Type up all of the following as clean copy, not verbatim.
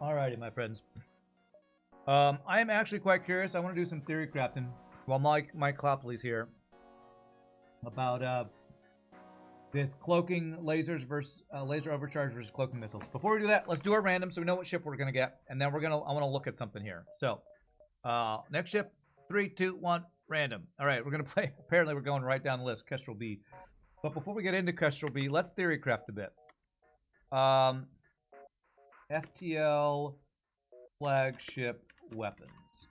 Alrighty, my friends. I am actually quite curious. I want to do some theory crafting while Mike Clopley's here about this cloaking lasers versus laser overcharge versus cloaking missiles. Before we do that, let's do our random so we know what ship we're gonna get, and then I want to look at something here. So, next ship, 3, 2, 1, random. All right, we're gonna play. Apparently, we're going right down the list. Kestrel B. But before we get into Kestrel B, let's theory craft a bit. FTL flagship weapons.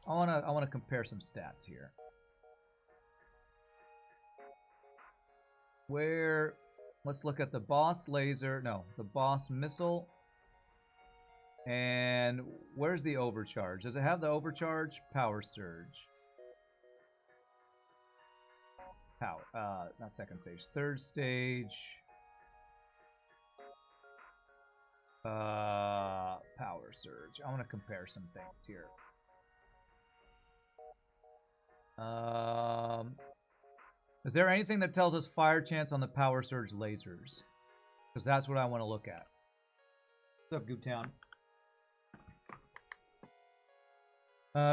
I wanna compare some stats here. Let's look at the boss laser, no, the boss missile. And where's the overcharge? Does it have the overcharge? Power surge. Not second stage, third stage. Power surge. I want to compare some things here. Is there anything that tells us fire chance on the power surge lasers? Because that's what I want to look at. What's up, Gooptown?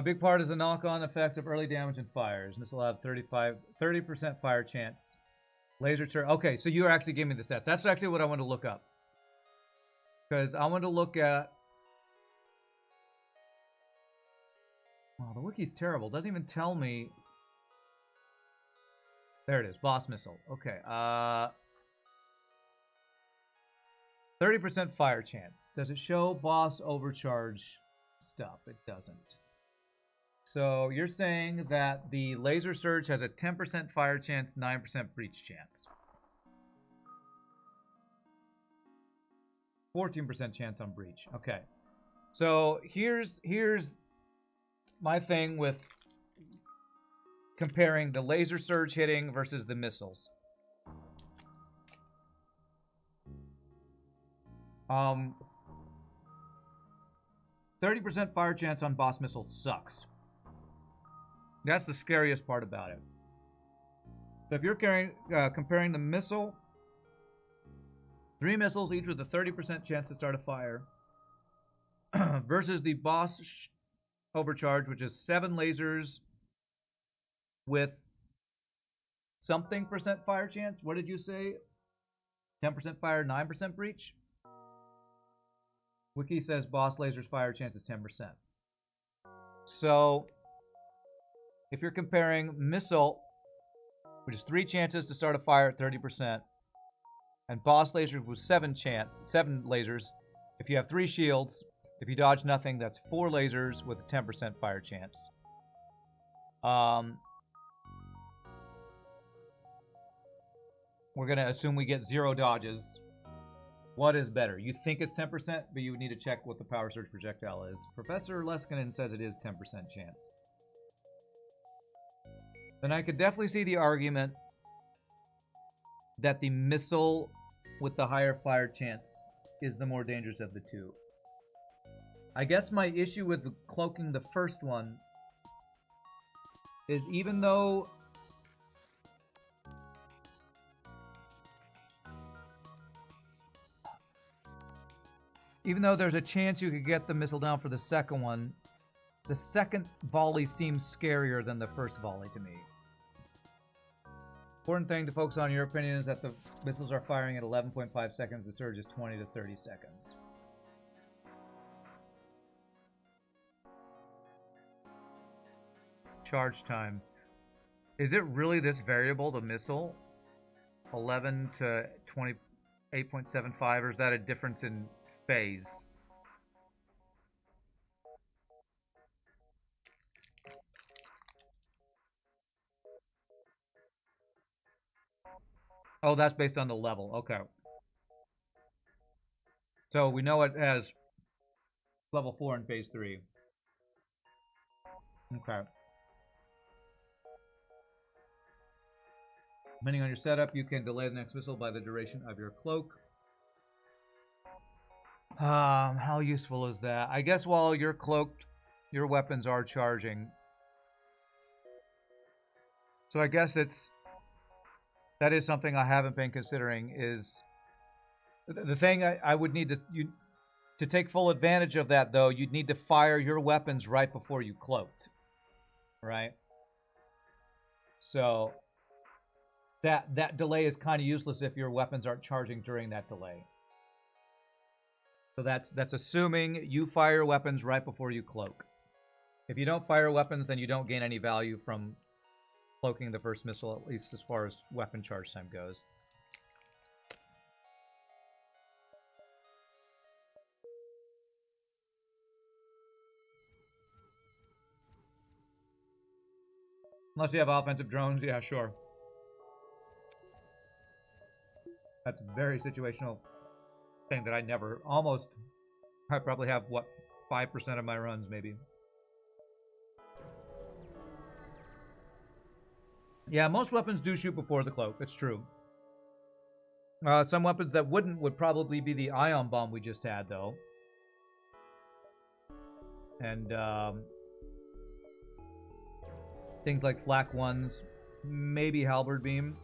Big part is the knock-on effects of early damage and fires. This will have 30% fire chance. Laser turret. Okay, so you're actually giving me the stats. That's actually what I want to look up. Because I want to look at... Wow, the wiki's terrible. It doesn't even tell me... There it is. Boss missile. Okay. 30% fire chance. Does it show boss overcharge stuff? It doesn't. So you're saying that the laser surge has a 10% fire chance, 9% breach chance. 14% chance on breach. Okay. So here's my thing with comparing the laser surge hitting versus the missiles. 30% fire chance on boss missile sucks. That's the scariest part about it. So if you're comparing the missile, 3 missiles, each with a 30% chance to start a fire, versus the boss overcharge, which is 7 lasers with something percent fire chance. What did you say? 10% fire, 9% breach? Wiki says boss laser's fire chance is 10%. So, if you're comparing missile, which is 3 chances to start a fire at 30%, and boss laser with 7 lasers, if you have 3 shields, if you dodge nothing, that's 4 lasers with a 10% fire chance. We're going to assume we get 0 dodges. What is better? You think it's 10%, but you would need to check what the power surge projectile is. Professor Leskinen says it is 10% chance. Then I could definitely see the argument that the missile with the higher fire chance is the more dangerous of the two. I guess my issue with cloaking the first one is even though there's a chance you could get the missile down for the second one, the second volley seems scarier than the first volley to me. Important thing to focus on, in your opinion, is that the missiles are firing at 11.5 seconds. The surge is 20 to 30 seconds. Charge time. Is it really this variable, the missile? 11 to 28.75, or is that a difference in phase? Oh, that's based on the level. Okay. So we know it has level 4 in phase 3. Okay. Depending on your setup, you can delay the next missile by the duration of your cloak. How useful is that? I guess while you're cloaked, your weapons are charging. So I guess that is something I haven't been considering. Is the thing I would need to To take full advantage of that, though, you'd need to fire your weapons right before you cloaked. Right? So that delay is kind of useless if your weapons aren't charging during that delay. So that's assuming you fire weapons right before you cloak. If you don't fire weapons, then you don't gain any value from cloaking the first missile, at least as far as weapon charge time goes. Unless you have offensive drones, yeah, sure. That's a very situational thing that I never, I probably have, what, 5% of my runs, maybe. Yeah, most weapons do shoot before the cloak. It's true. Some weapons that wouldn't would probably be the ion bomb we just had, though. And things like flak ones, maybe halberd beam.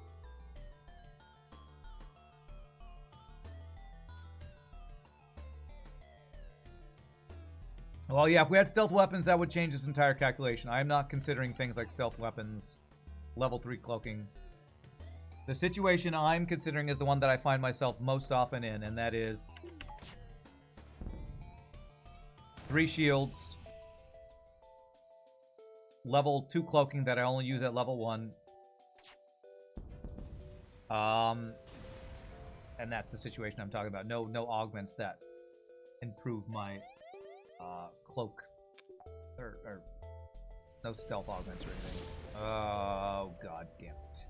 Well, yeah, if we had stealth weapons, that would change this entire calculation. I am not considering things like stealth weapons, level 3 cloaking. The situation I'm considering is the one that I find myself most often in, and that is 3 shields, level 2 cloaking that I only use at level 1. And that's the situation I'm talking about. No augments that improve my cloak, or no stealth augments or anything. Oh, god damn it.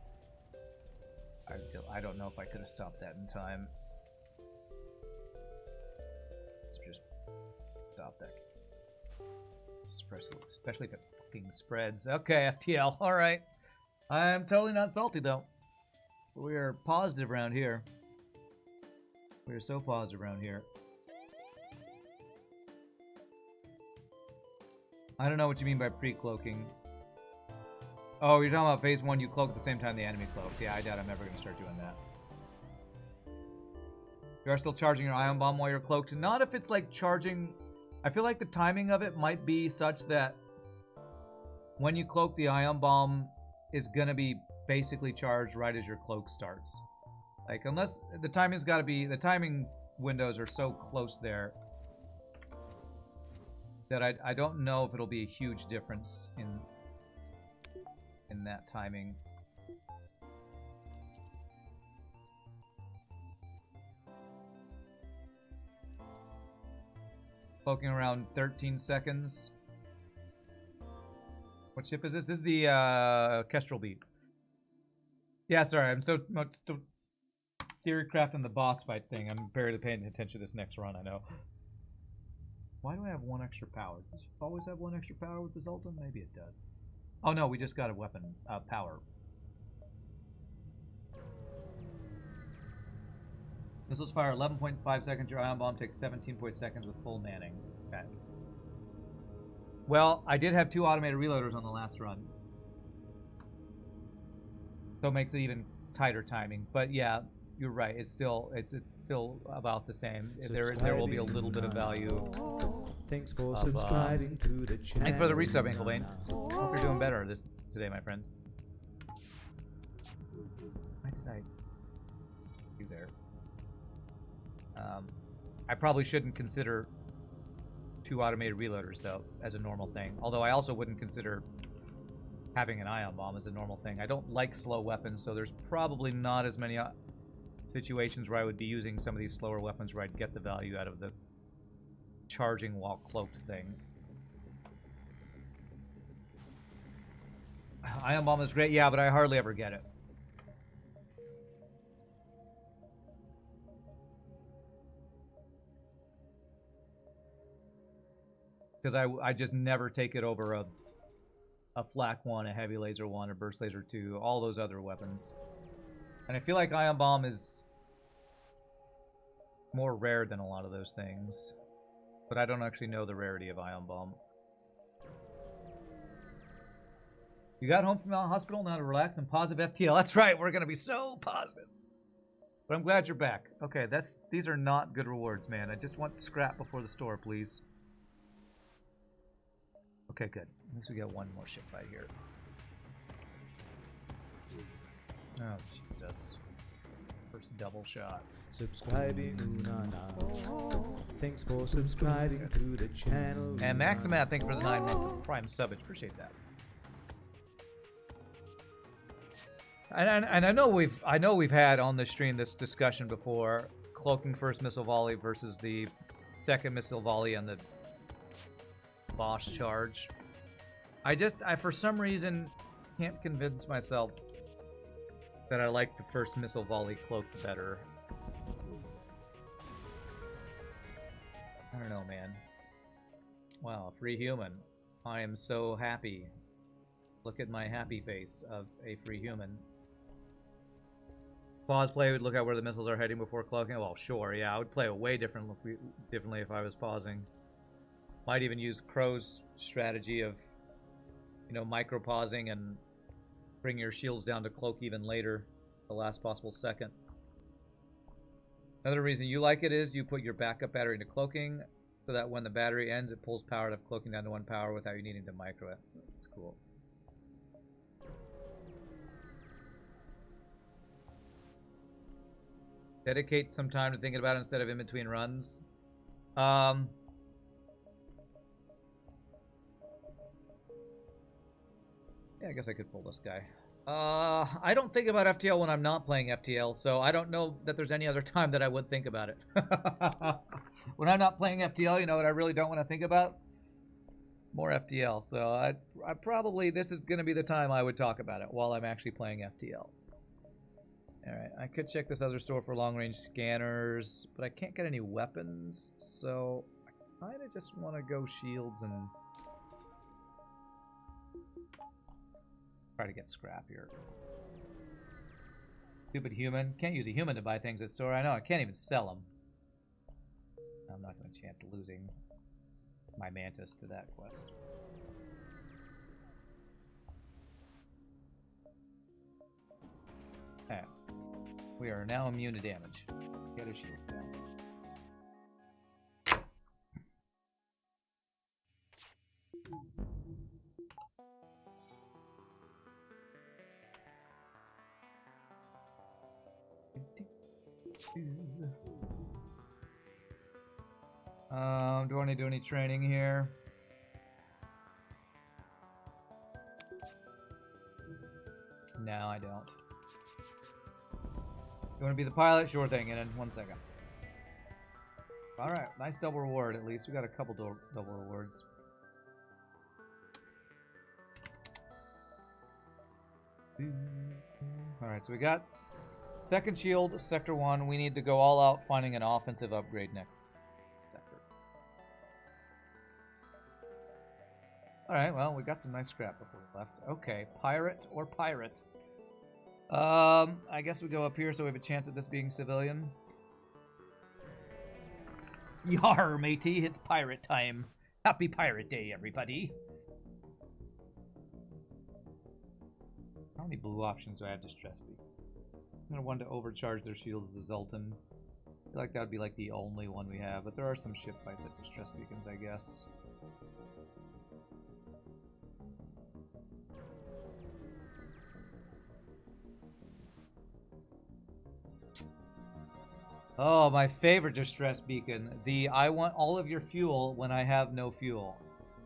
I don't know if I could have stopped that in time. Let's just stop that. Especially if it fucking spreads. Okay, FTL, alright. I'm totally not salty, though. We are positive around here. We are so positive around here. I don't know what you mean by pre-cloaking. Oh, you're talking about phase 1, you cloak at the same time the enemy cloaks. Yeah, I doubt I'm ever going to start doing that. You are still charging your ion bomb while you're cloaked. Not if it's like charging... I feel like the timing of it might be such that when you cloak, the ion bomb is going to be basically charged right as your cloak starts. Like, unless... The timing's got to be... The timing windows are so close there that I don't know if it'll be a huge difference in that timing. Cloaking around 13 seconds. What ship is this? This is the Kestrel B. Yeah, sorry, I'm so much theory craft on the boss fight thing. I'm barely paying attention to this next run, I know. Why do I have 1 extra power? Does it always have 1 extra power with the Zoltan? Maybe it does. Oh no, we just got a weapon power. Missiles fire 11.5 seconds. Your ion bomb takes 17 seconds with full manning. Okay. Well, I did have 2 automated reloaders on the last run, so it makes it even tighter timing. But yeah, you're right. It's still about the same. There will be a little bit of value. Thanks for subscribing to the channel. Thanks for the resub, Anklebane. Hope you're doing better today, my friend. Why did I do there? I probably shouldn't consider 2 automated reloaders, though, as a normal thing. Although I also wouldn't consider having an ion bomb as a normal thing. I don't like slow weapons, so there's probably not as many situations where I would be using some of these slower weapons where I'd get the value out of the charging while cloaked thing. Ion bomb is great, yeah, but I hardly ever get it. Because I just never take it over a flak 1, a heavy laser 1, a burst laser 2, all those other weapons. And I feel like ion bomb is more rare than a lot of those things. But I don't actually know the rarity of ion bomb. You got home from the hospital now to relax and positive FTL. That's right, we're going to be so positive. But I'm glad you're back. Okay, these are not good rewards, man. I just want scrap before the store, please. Okay, good. At least we got one more ship fight here. Oh, Jesus. First double shot. Subscribing, Unana. Thanks for subscribing to the channel. And Maximat, thank you for the 9 months of Prime subbage. Appreciate that. And I know we've had on this stream this discussion before, cloaking first missile volley versus the second missile volley and the boss charge. I for some reason can't convince myself that I like the first missile volley cloaked better. I don't know, man. Wow, free human. I am so happy. Look at my happy face of a free human. Pause play would look at where the missiles are heading before cloaking. Well, sure, yeah, I would play it way differently if I was pausing. Might even use Crow's strategy of, you know, micro pausing and bring your shields down to cloak even later, the last possible second. Another reason you like it is you put your backup battery into cloaking so that when the battery ends, it pulls power out of cloaking down to 1 power without you needing to micro it. That's cool. Dedicate some time to thinking about it instead of in between runs. Yeah, I guess I could pull this guy. I don't think about FTL when I'm not playing FTL, so I don't know that there's any other time that I would think about it. When I'm not playing FTL, you know what I really don't want to think about? More FTL. So I probably, this is going to be the time I would talk about it while I'm actually playing FTL. Alright, I could check this other store for long-range scanners, but I can't get any weapons, so I kind of just want to go shields and try to get scrap here. Stupid human. Can't use a human to buy things at store. I know, I can't even sell them. I'm not going to chance losing my Mantis to that quest. Okay. We are now immune to damage. Get his shields down. Do I want to do any training here? No, I don't. You want to be the pilot? Sure thing, in 1 second. Alright, nice double reward at least. We got a couple double rewards. Alright, so we got second shield, sector 1. We need to go all out finding an offensive upgrade next sector. Alright, well, we got some nice scrap before we left. Okay, pirate or pirate? I guess we go up here so we have a chance at this being civilian. Yar, matey, it's pirate time. Happy Pirate Day, everybody. How many blue options do I have to stress me? I'm gonna want to overcharge their shield with the Zoltan. I feel like that would be like the only one we have, but there are some ship fights at distress beacons, I guess. Oh, my favorite distress beacon. The I want all of your fuel when I have no fuel.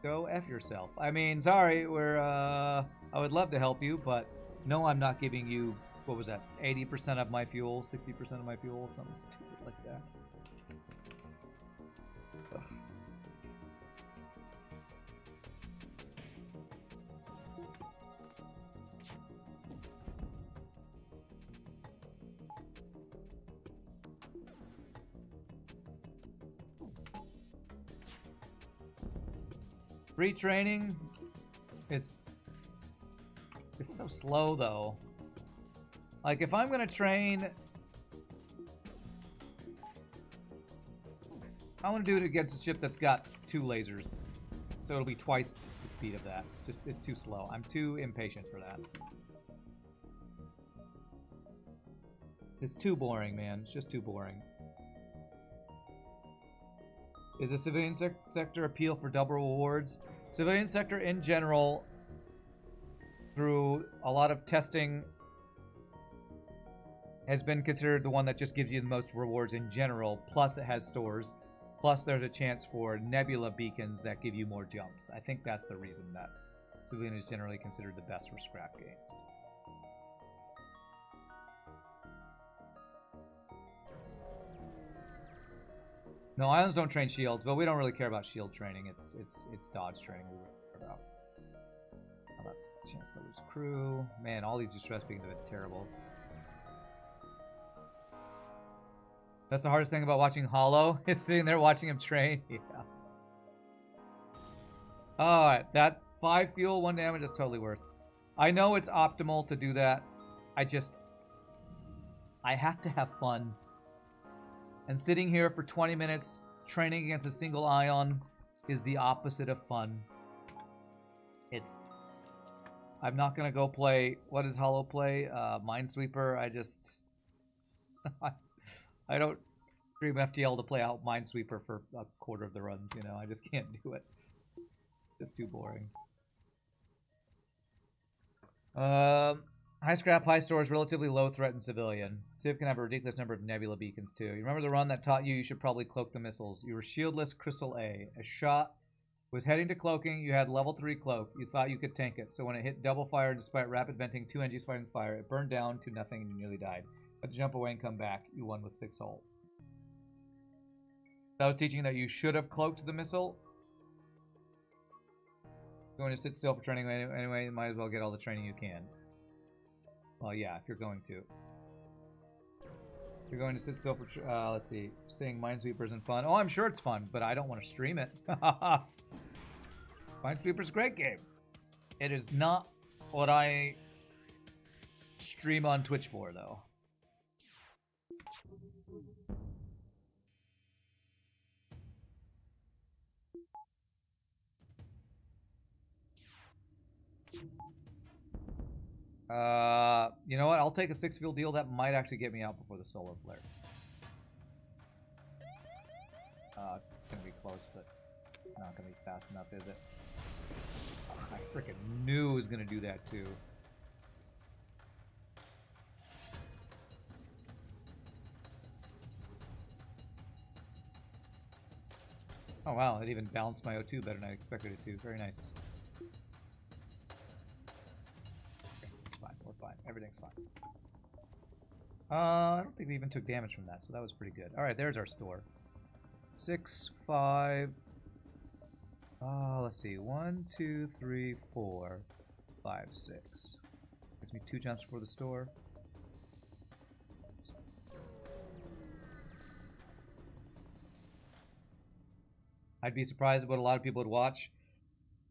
Go F yourself. I mean, sorry, I would love to help you, but no, I'm not giving you, what was that, 80% of my fuel, 60% of my fuel, something stupid like that. Ugh. Free training, it's so slow though. Like if I'm gonna train, I want to do it against a ship that's got 2 lasers, so it'll be twice the speed of that. It's too slow. I'm too impatient for that. It's too boring, man. It's just too boring. Is the civilian sector appeal for double rewards? Civilian sector in general, through a lot of testing, has been considered the one that just gives you the most rewards in general. Plus it has stores. Plus there's a chance for nebula beacons that give you more jumps. I think that's the reason that civilian is generally considered the best for scrap games. No, islands don't train shields, but we don't really care about shield training. It's dodge training we care about. Oh, that's a chance to lose crew. Man, all these distress beacons have been terrible. That's the hardest thing about watching Hollow, is sitting there watching him train. Yeah. Alright, that 5 fuel, 1 damage is totally worth. I know it's optimal to do that. I have to have fun. And sitting here for 20 minutes training against a single ion is the opposite of fun. I'm not gonna go play, what does Hollow play? Minesweeper. I don't stream FTL to play out Minesweeper for a quarter of the runs, you know? I just can't do it. Just too boring. High scrap, high stores, relatively low threat in civilian. Civ can have a ridiculous number of nebula beacons too. You remember the run that taught you should probably cloak the missiles. You were shieldless Crystal A. A shot was heading to cloaking. You had level 3 cloak. You thought you could tank it. So when it hit double fire, despite rapid venting, 2 NGs fighting fire, it burned down to nothing and you nearly died. But to jump away and come back, you won with 6 hull. That was teaching that you should have cloaked the missile. Going to sit still for training anyway, you might as well get all the training you can. Well, yeah, if you're going to. You're going to sit still for, let's see, saying Minesweeper isn't fun. Oh, I'm sure it's fun, but I don't want to stream it. Minesweeper's a great game. It is not what I stream on Twitch for, though. You know what? I'll take a 6 fuel deal. That might actually get me out before the solar flare. It's gonna be close, but it's not gonna be fast enough, is it? Oh, I freaking knew it was gonna do that too. Oh wow, it even balanced my O2 better than I expected it to. Very nice. It's fine, we're fine. Everything's fine. I don't think we even took damage from that, so that was pretty good. Alright, there's our store. 6, 5. Let's see. 1, 2, 3, 4, 5, 6. Gives me 2 jumps for the store. I'd be surprised what a lot of people would watch.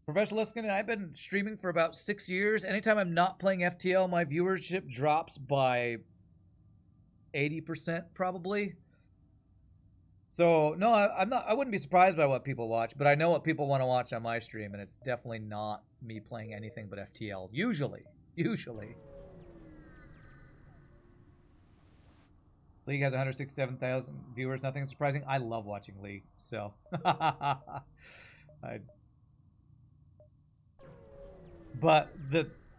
Professional Liskin, I've been streaming for about 6 years. Anytime I'm not playing FTL, my viewership drops by 80% probably. So no, I wouldn't be surprised by what people watch, but I know what people want to watch on my stream, and it's definitely not me playing anything but FTL. Usually. League has 167,000 viewers. Nothing surprising. I love watching League, so But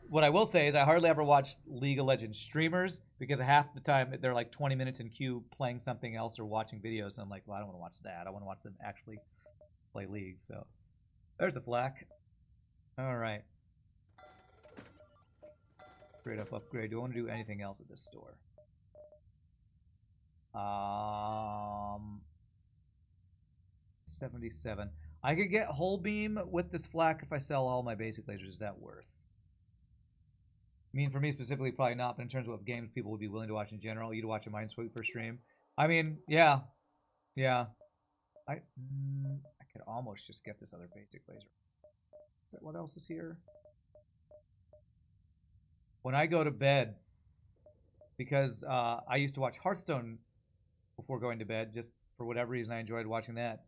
what I will say is I hardly ever watch League of Legends streamers because half the time they're like 20 minutes in queue playing something else or watching videos, and I'm like, well, I don't want to watch that. I want to watch them actually play League. So there's the flak. All right. Straight up upgrade. Do I want to do anything else at this store? 77. I could get Hull Beam with this flak if I sell all my basic lasers. Is that worth? I mean, for me specifically, probably not, but in terms of what games people would be willing to watch in general, you'd watch a Minesweeper stream. I mean, yeah. I could almost just get this other basic laser. What else is here? When I go to bed, because I used to watch Hearthstone before going to bed, just for whatever reason I enjoyed watching that.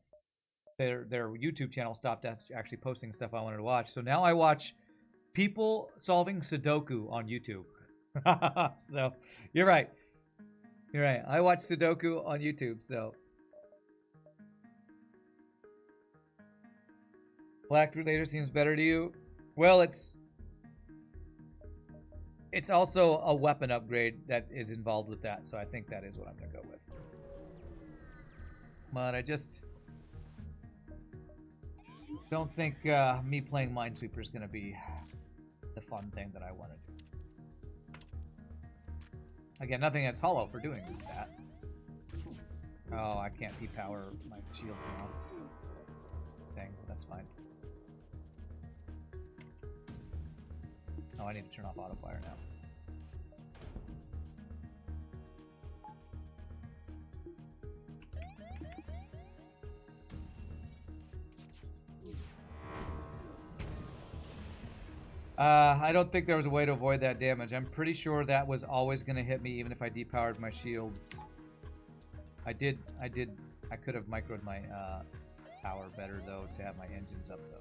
Their YouTube channel stopped actually posting stuff I wanted to watch. So now I watch people solving Sudoku on YouTube. So you're right. You're right. I watch Sudoku on YouTube, so. Black through later seems better to you. Well, it's also a weapon upgrade that is involved with that, so I think that is what I'm gonna go with. But I just don't think me playing Minesweeper is gonna be the fun thing that I want to do. Again, nothing against Hollow for doing that. Oh, I can't depower my shields now. Dang, that's fine. Oh, I need to turn off autofire now. I don't think there was a way to avoid that damage. I'm pretty sure that was always going to hit me even if I depowered my shields. I could have microed my power better though to have my engines up though.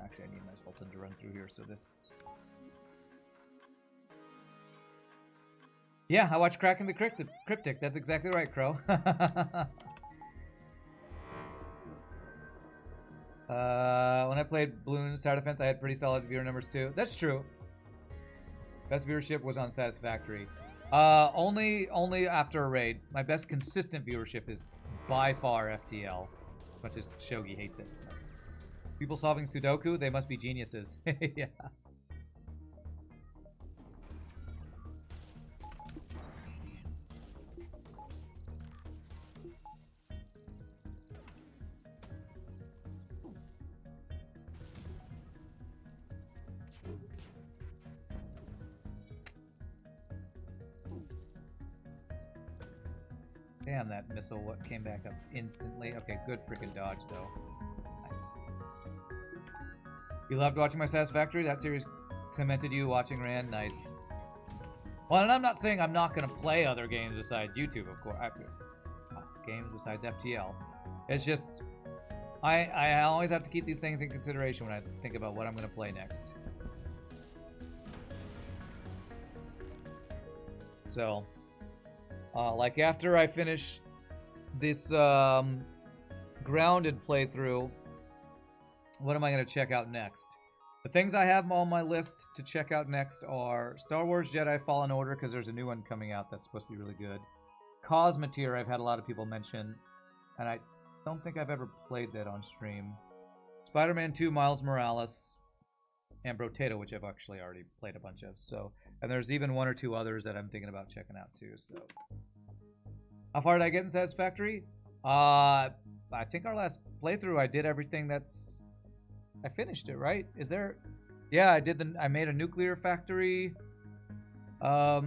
Actually, I need my Sultan to run through here, so this... Yeah, I watched Cracking the Cryptic. That's exactly right, Crow. When I played Bloons Tower Defense, I had pretty solid viewer numbers too. That's true. Best viewership was on Satisfactory. Only after a raid. My best consistent viewership is by far FTL. As much as Shogi hates it. People solving Sudoku, they must be geniuses. Yeah. Damn, that missile came back up instantly. Okay, good freaking dodge, though. Nice. You loved watching my Satisfactory? That series cemented you watching Rand? Nice. Well, and I'm not saying I'm not going to play other games besides YouTube, of course. Games besides FTL. It's just... I always have to keep these things in consideration when I think about what I'm going to play next. So... like after I finish this grounded playthrough, what am I going to check out next? The things I have on my list to check out next are Star Wars Jedi Fallen Order, because there's a new one coming out that's supposed to be really good. Cosmeteer, I've had a lot of people mention, and I don't think I've ever played that on stream. Spider-Man 2 Miles Morales, and Brotato, which I've actually already played a bunch of. So, and there's even one or two others that I'm thinking about checking out too. So, how far did I get in Satisfactory? I think our last playthrough I did everything that's... I finished it, right? Is there... Yeah, I made a nuclear factory. I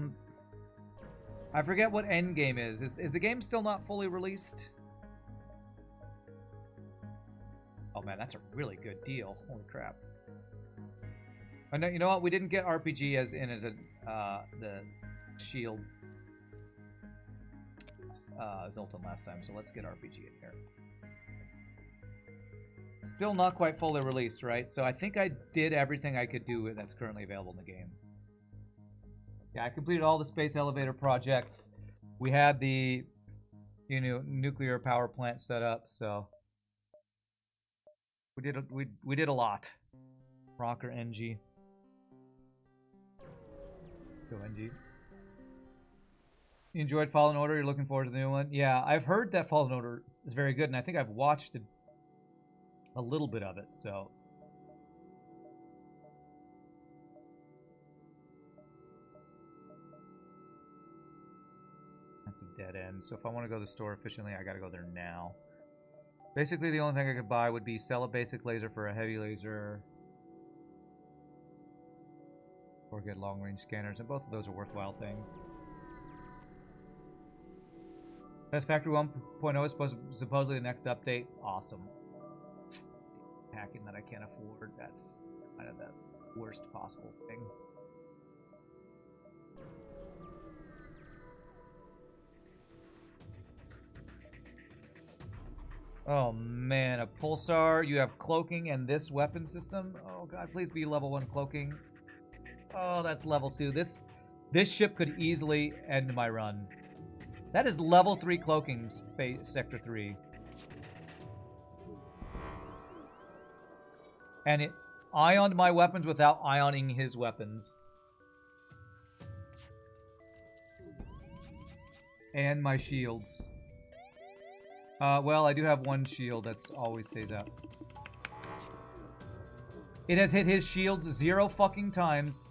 forget what end game is. Is the game still not fully released? Oh man, that's a really good deal. Holy crap. Oh, no, you know what? We didn't get RPG as the shield Zoltan last time, so let's get RPG in here. Still not quite fully released, right? So I think I did everything I could do that's currently available in the game. Yeah, I completed all the space elevator projects. We had the, nuclear power plant set up, so we did a lot. Rocker NG. Go NG. You enjoyed Fallen Order? You're looking forward to the new one? Yeah, I've heard that Fallen Order is very good, and I think I've watched a little bit of it, so... That's a dead end. So if I want to go to the store efficiently, I gotta go there now. Basically, the only thing I could buy would be sell a basic laser for a heavy laser. Or get long-range scanners, and both of those are worthwhile things. Satisfactory 1.0 is supposedly the next update. Awesome. Hacking that I can't afford, that's kind of the worst possible thing. Oh man, a pulsar, you have cloaking and this weapon system? Oh god, please be level 1 cloaking. Oh, that's level 2. This ship could easily end my run. That is level 3 cloaking space sector 3. And it ioned my weapons without ioning his weapons. And my shields. Well, I do have one shield that's always stays out. It has hit his shields 0 fucking times.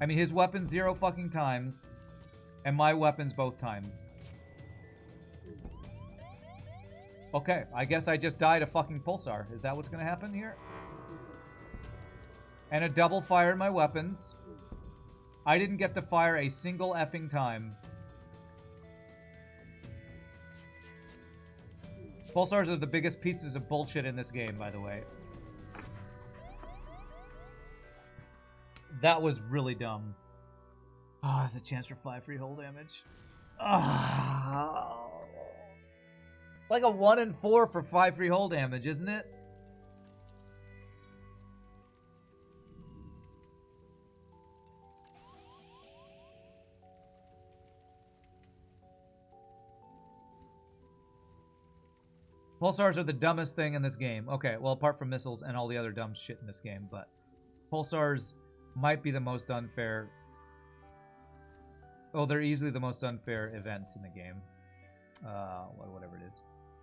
I mean, his weapons 0 fucking times. And my weapons both times. Okay, I guess I just died a fucking pulsar. Is that what's gonna happen here? And a double fired my weapons. I didn't get to fire a single effing time. Pulsars are the biggest pieces of bullshit in this game, by the way. That was really dumb. Oh, there's a chance for 5 free hull damage. Oh. Like a 1 in 4 for 5 free hull damage, isn't it? Pulsars are the dumbest thing in this game. Okay, well, apart from missiles and all the other dumb shit in this game, but pulsars might be the most unfair. Oh, they're easily the most unfair events in the game. Whatever it is.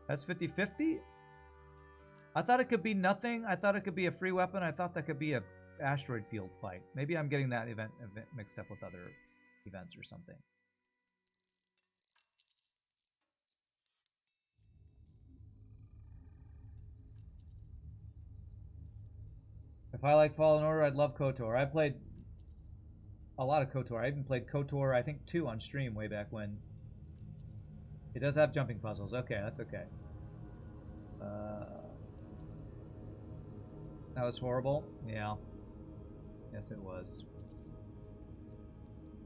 That's 50-50? I thought it could be nothing. I thought it could be a free weapon. I thought that could be a asteroid field fight. Maybe I'm getting that event mixed up with other events or something. If I like Fallen Order, I'd love KOTOR. I played a lot of KOTOR. I even played KOTOR, I think, 2 on stream way back when. It does have jumping puzzles. Okay, that's okay. That was horrible. Yeah. Yes, it was.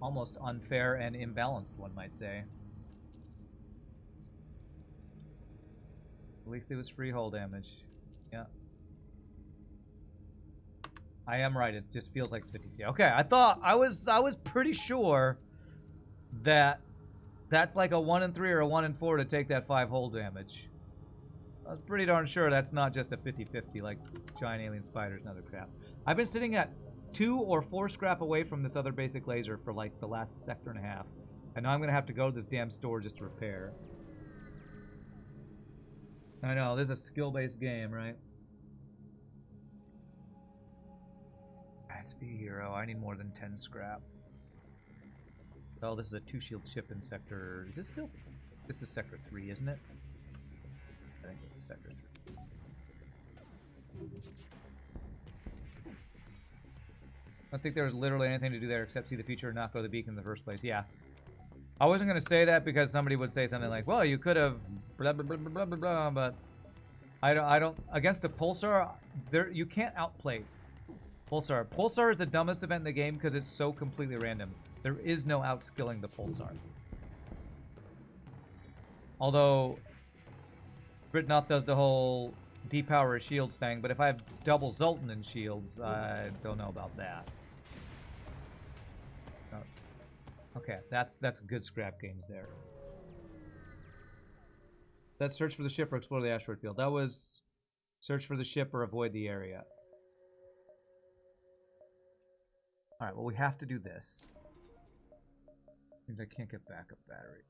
Almost unfair and imbalanced, one might say. At least it was free hull damage. Yeah. I am right. It just feels like it's 50. Okay, I was pretty sure that that's like a 1 in 3 or a 1 in 4 to take that 5 hull damage. I was pretty darn sure that's not just a 50-50 like giant alien spiders and other crap. I've been sitting at 2 or 4 scrap away from this other basic laser for like the last sector and a half. And now I'm gonna have to go to this damn store just to repair. I know, this is a skill-based game, right? SP hero, I need more than 10 scrap. Oh, this is a 2-shield ship in sector... Is this still... This is sector 3, isn't it? I think this is sector 3. I don't think there was literally anything to do there except see the future and not go to the beacon in the first place. Yeah. I wasn't going to say that because somebody would say something like, well, you could have blah, blah, blah, blah, blah, blah, but I don't... Against a pulsar, there you can't outplay Pulsar. Pulsar is the dumbest event in the game because it's so completely random. There is no outskilling the Pulsar. Although, Britnoff does the whole depower his shields thing, but if I have double Zoltan in shields, I don't know about that. Okay, that's good scrap games there. That's search for the ship or explore the asteroid field. That was search for the ship or avoid the area. Alright, well we have to do this. Means I can't get backup battery.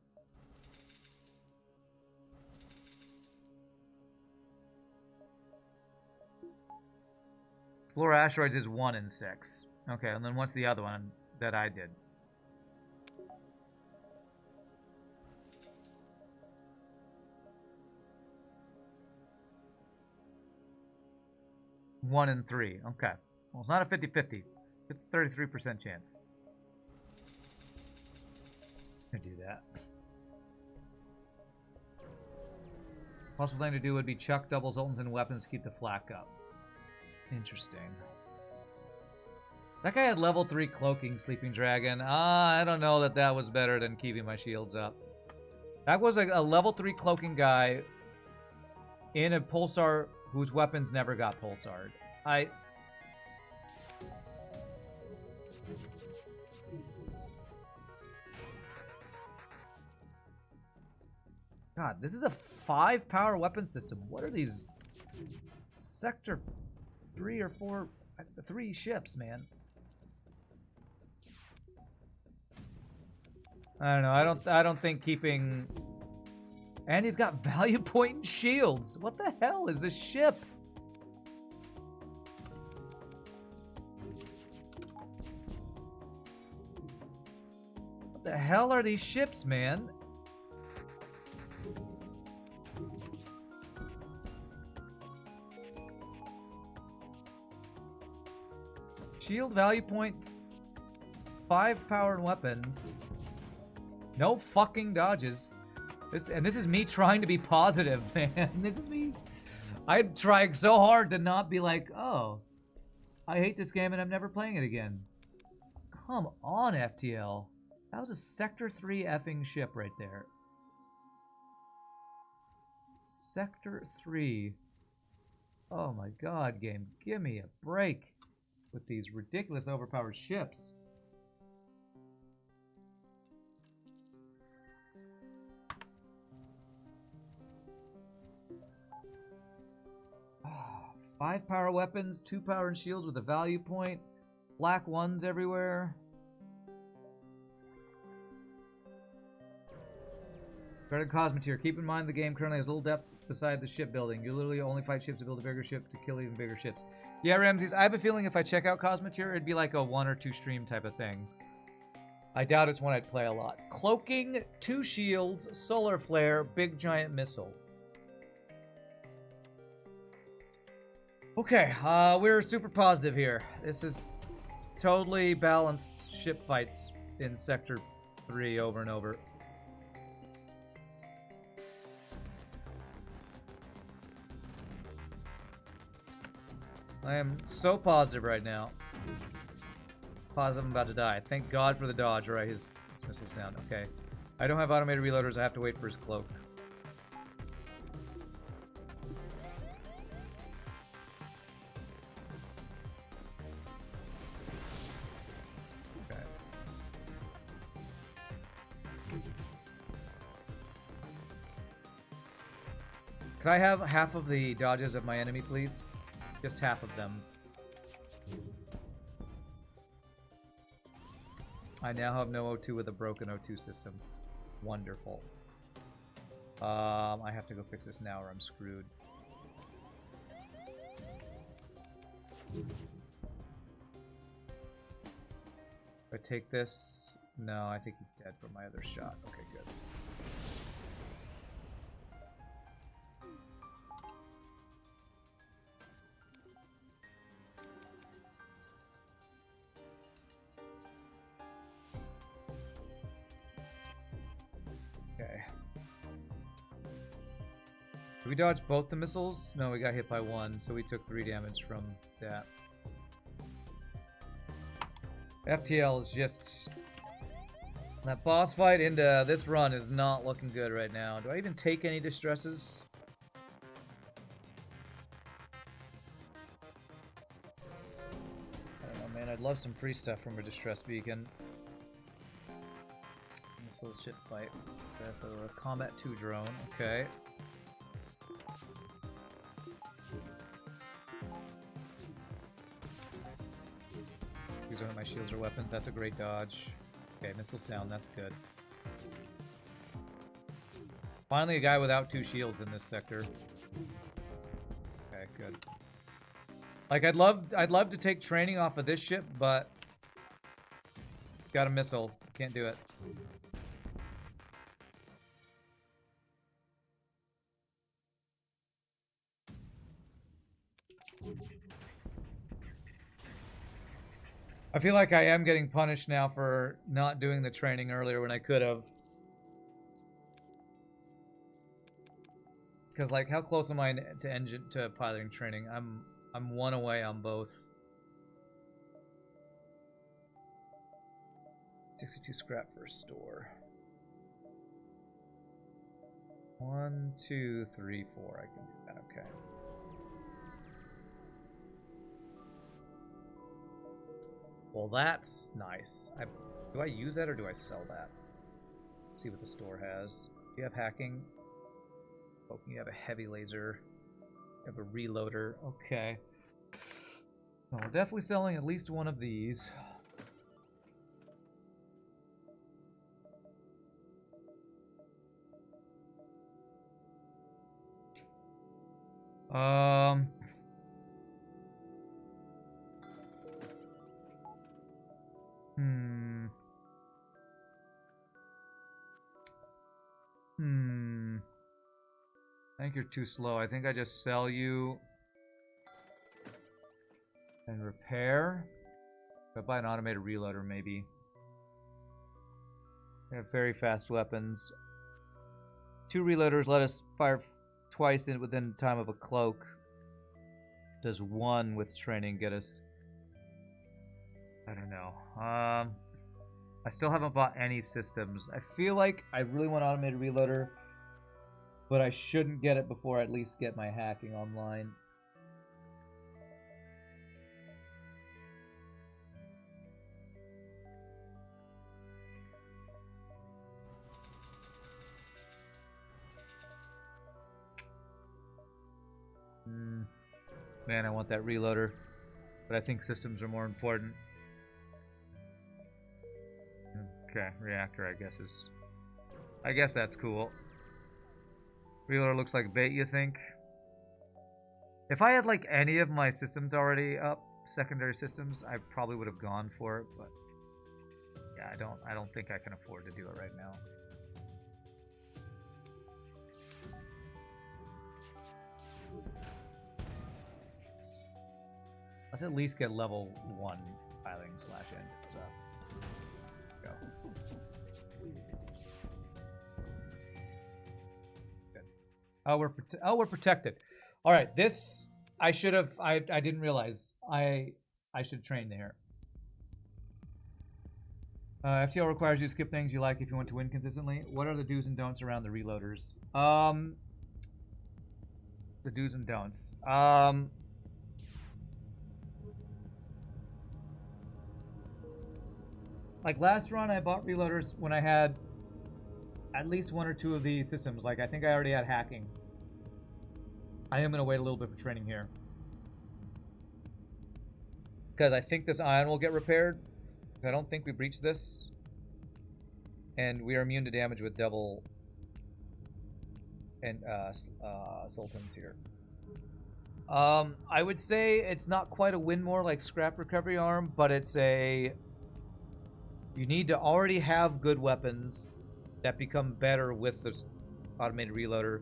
Explore asteroids is 1 in 6. Okay, and then what's the other one that I did? One in 3. Okay. Well, it's not a 50-50. It's a 33% chance. I do that. Possible thing to do would be chuck double Zoltans and weapons to keep the flak up. Interesting. That guy had level 3 cloaking, Sleeping Dragon. I don't know that that was better than keeping my shields up. That was a level 3 cloaking guy in a pulsar whose weapons never got pulsared. God, this is a 5-power weapon system. What are these sector 3 or 4, 3 ships, man? I don't know. I don't think keeping. And he's got value point and shields. What the hell is this ship? What the hell are these ships, man? Shield value point, 5 power and weapons. No fucking dodges. This is me trying to be positive, man. This is me. I'm trying so hard to not be like, oh, I hate this game and I'm never playing it again. Come on, FTL. That was a Sector 3 effing ship right there. Sector 3. Oh my god, game. Give me a break with these ridiculous overpowered ships. Oh, 5 power weapons, 2 power and shields with a value point. Black ones everywhere. Started Cosmeteer. Keep in mind the game currently has little depth beside the shipbuilding. You literally only fight ships to build a bigger ship to kill even bigger ships. Yeah, Ramses, I have a feeling if I check out Cosmeteer, it'd be like a 1 or 2 stream type of thing. I doubt it's one I'd play a lot. Cloaking, 2 shields, solar flare, big giant missile. Okay, we're super positive here. This is totally balanced ship fights in Sector 3 over and over. I am so positive right now. Positive I'm about to die. Thank God for the dodge. Alright, his missile's down. Okay. I don't have automated reloaders. I have to wait for his cloak. Okay. Could I have half of the dodges of my enemy, please? Just half of them. I now have no O2 with a broken O2 system. Wonderful. I have to go fix this now or I'm screwed. If I take this... No, I think he's dead from my other shot. Okay, good. Okay. Did we dodge both the missiles? No, we got hit by one, so we took 3 damage from that. FTL is just... That boss fight into this run is not looking good right now. Do I even take any distresses? I don't know, man. I'd love some free stuff from a distress beacon. This little shit fight. That's a Combat 2 drone. Okay. These aren't my shields or weapons. That's a great dodge. Okay, missiles down. That's good. Finally, a guy without 2 shields in this sector. Okay, good. Like, I'd love to take training off of this ship, but got a missile. Can't do it. I feel like I am getting punished now for not doing the training earlier when I could have. Because, like, how close am I to piloting training? I'm 1 away on both. 62 scrap for a store. 1, 2, 3, 4. I can do that. Okay. Well, that's nice. Do I use that or do I sell that? See what the store has. Do you have hacking? You have a heavy laser. You have a reloader. Okay. Well, we're definitely selling at least one of these. I think you're too slow. I think I just sell you and repair. But buy an automated reloader, maybe. We have very fast weapons. 2 reloaders let us fire twice within time of a cloak. Does 1 with training get us? I don't know. I still haven't bought any systems. I feel like I really want automated reloader, but I shouldn't get it before I at least get my hacking online. Man, I want that reloader, but I think systems are more important. Okay, reactor, I guess that's cool. Reloader looks like bait, you think? If I had like any of my systems already up, secondary systems, I probably would have gone for it, but yeah, I don't think I can afford to do it right now. Let's at least get level 1 piling / engine. So go. Good. Oh, we're protected. All right, this I should have. I didn't realize. I should train there. FTL requires you to skip things you like if you want to win consistently. What are the do's and don'ts around the reloaders? The do's and don'ts. Like last run, I bought reloaders when I had at least 1 or 2 of these systems. Like I think I already had hacking. I am going to wait a little bit for training here. Because I think this ion will get repaired. I don't think we breached this. And we are immune to damage with double and sultans here. I would say it's not quite a win more like scrap recovery arm, but it's a... You need to already have good weapons that become better with the automated reloader.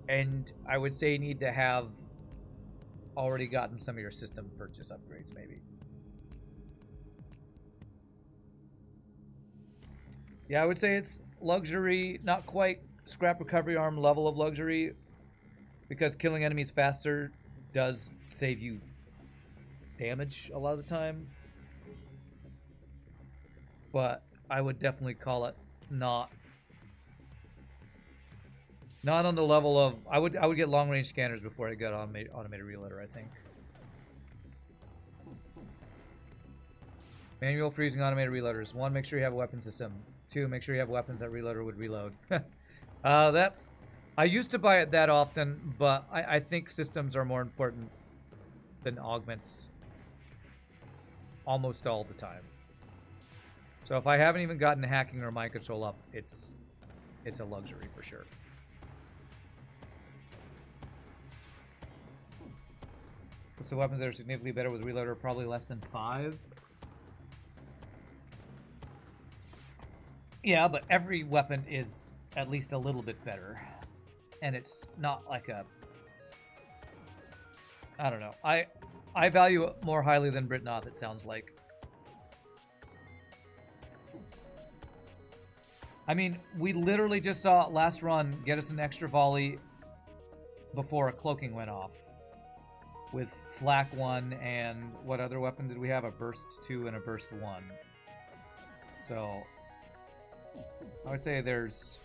And I would say you need to have already gotten some of your system purchase upgrades, maybe. Yeah, I would say it's luxury, not quite scrap recovery arm level of luxury, because killing enemies faster does save you damage a lot of the time. But I would definitely call it not on the level of... I would get long range scanners before I got automated reloader, I think. Manual freezing automated reloaders. 1, make sure you have a weapon system. 2, make sure you have weapons that reloader would reload. That's... I used to buy it that often, but I think systems are more important than augments almost all the time. So if I haven't even gotten hacking or mind control up, it's a luxury for sure. So weapons that are significantly better with reloader are probably less than 5. Yeah, but every weapon is at least a little bit better. And it's not like a... I don't know. I value it more highly than Britnoth, it sounds like. I mean, we literally just saw last run get us an extra volley before a cloaking went off. With Flak 1 and what other weapon did we have? A Burst 2 and a Burst 1. So, I would say there's...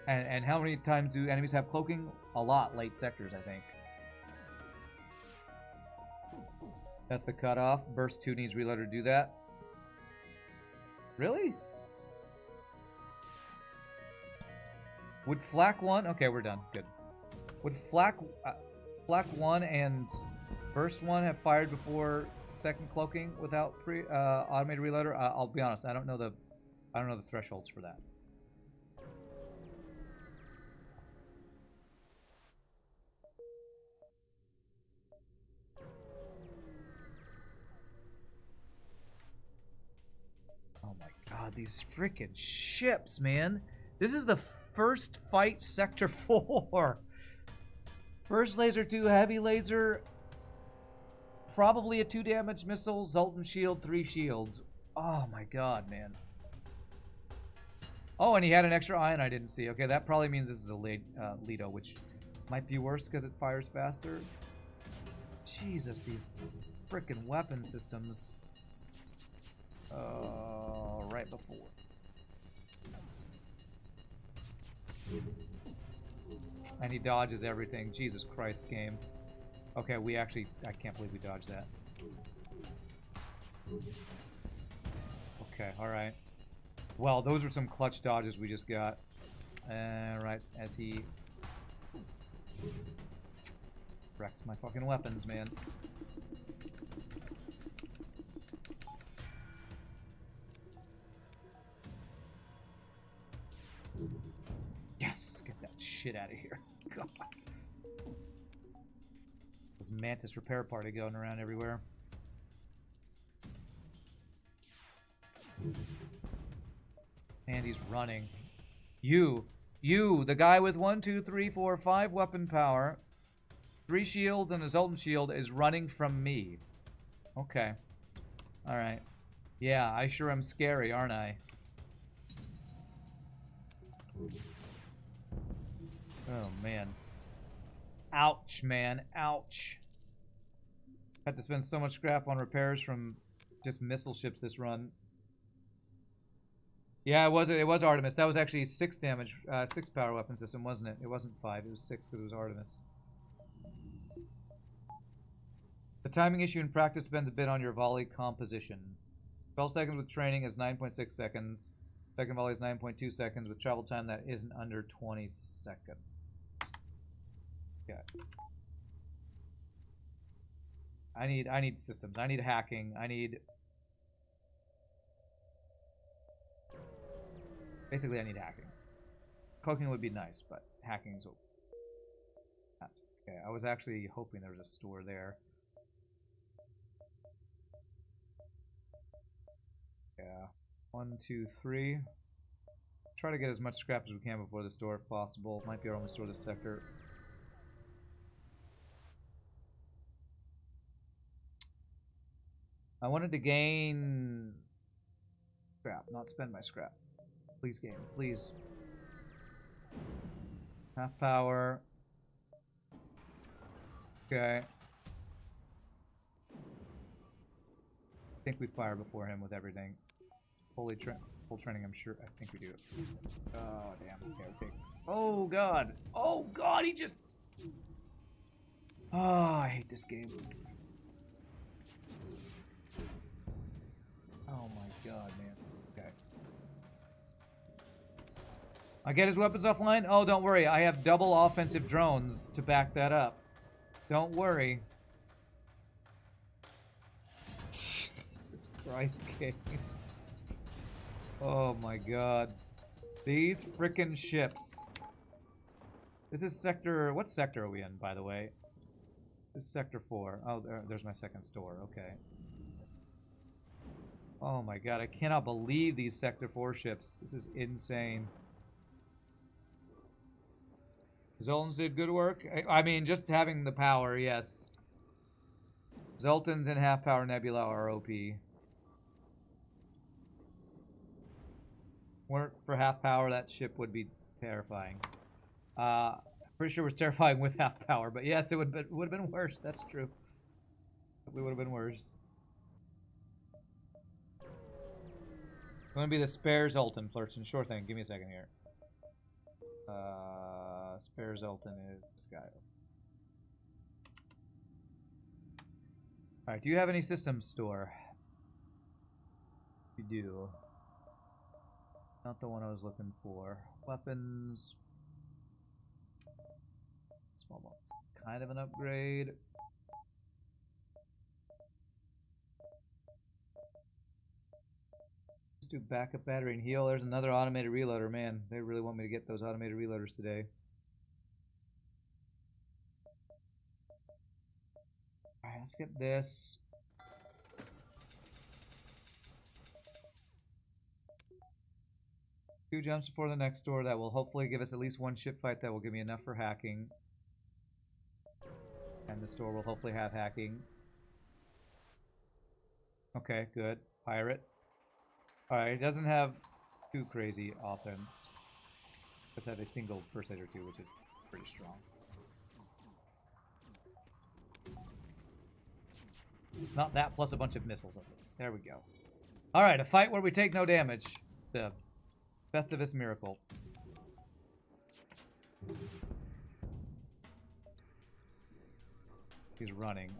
And how many times do enemies have cloaking? A lot, late sectors, I think. That's the cutoff. Burst 2 needs reloader to do that. Really? Would Flak 1... Okay, we're done. Good. Would Flak 1 and Burst 1 have fired before second cloaking without automated reloader? I'll be honest, I don't know the thresholds for that. Oh my god, these freaking ships, man. This is the first fight Sector 4. First laser 2, heavy laser, probably a 2 damage missile, Zoltan shield, 3 shields. Oh my god, man. Oh, and he had an extra ion I didn't see. Okay, that probably means this is a Leto, which might be worse because it fires faster. Jesus, these frickin' weapon systems. Right before. And he dodges everything. Jesus Christ, game. Okay, we actually... I can't believe we dodged that. Okay, alright. Well, those were some clutch dodges we just got. Right, as he... wrecks my fucking weapons, man. Yes! Get that shit out of here. God. This Mantis repair party going around everywhere. And he's running. You, the guy with 1, 2, 3, 4, 5 weapon power, 3 shields and a Zoltan shield is running from me. Okay. Alright. Yeah, I sure am scary, aren't I? Oh, man. Ouch, man. Ouch. Had to spend so much scrap on repairs from just missile ships this run. Yeah, it was Artemis. That was actually 6 damage, 6 power weapon system, wasn't it? It wasn't 5, it was 6 because it was Artemis. The timing issue in practice depends a bit on your volley composition. 12 seconds with training is 9.6 seconds. Second volley is 9.2 seconds with travel time that isn't under 20 seconds. Okay. I need systems. I need hacking. I need... Basically, I need hacking. Cooking would be nice, but hacking is... Okay, I was actually hoping there was a store there. Yeah. 1, 2, 3. Try to get as much scrap as we can before the store if possible. Might be our only store this sector. I wanted to gain scrap, not spend my scrap. Please game, please. Half power. Okay. I think we fire before him with everything. Full training, I'm sure. I think we do. Oh, damn. Okay, we'll take... Oh, God. Oh, God, he just... Oh, I hate this game. Oh, my God, man. Okay. I get his weapons offline? Oh, don't worry. I have double offensive drones to back that up. Don't worry. Jesus Christ, game. Oh my god. These frickin' ships. This is sector... What sector are we in, by the way? This is sector 4. Oh, there's my second store. Okay. Oh my god, I cannot believe these sector 4 ships. This is insane. Zoltans did good work. I mean, just having the power, yes. Zoltans and half-power Nebula are OP. Weren't for half-power, that ship would be terrifying. Pretty sure it was terrifying with half-power, but yes, it would have been worse. That's true. It would have been worse. I'm gonna be the spare Zoltan, Flirtson. Sure thing. Give me a second here. Spare Zoltan is this guy. Alright, do you have any systems store? You do. Not the one I was looking for. Weapons. Small bombs. Kind of an upgrade. Let's do backup battery and heal. There's another automated reloader. Man, they really want me to get those automated reloaders today. Alright, let's get this. Two jumps before the next door. That will hopefully give us at least one ship fight that will give me enough for hacking. And this door will hopefully have hacking. Okay, good. Pirate. Alright, it doesn't have too crazy offense. It does have a single first aid or two, which is pretty strong. It's not that plus a bunch of missiles at least. There we go. Alright, a fight where we take no damage. It's the Festivus miracle. He's running.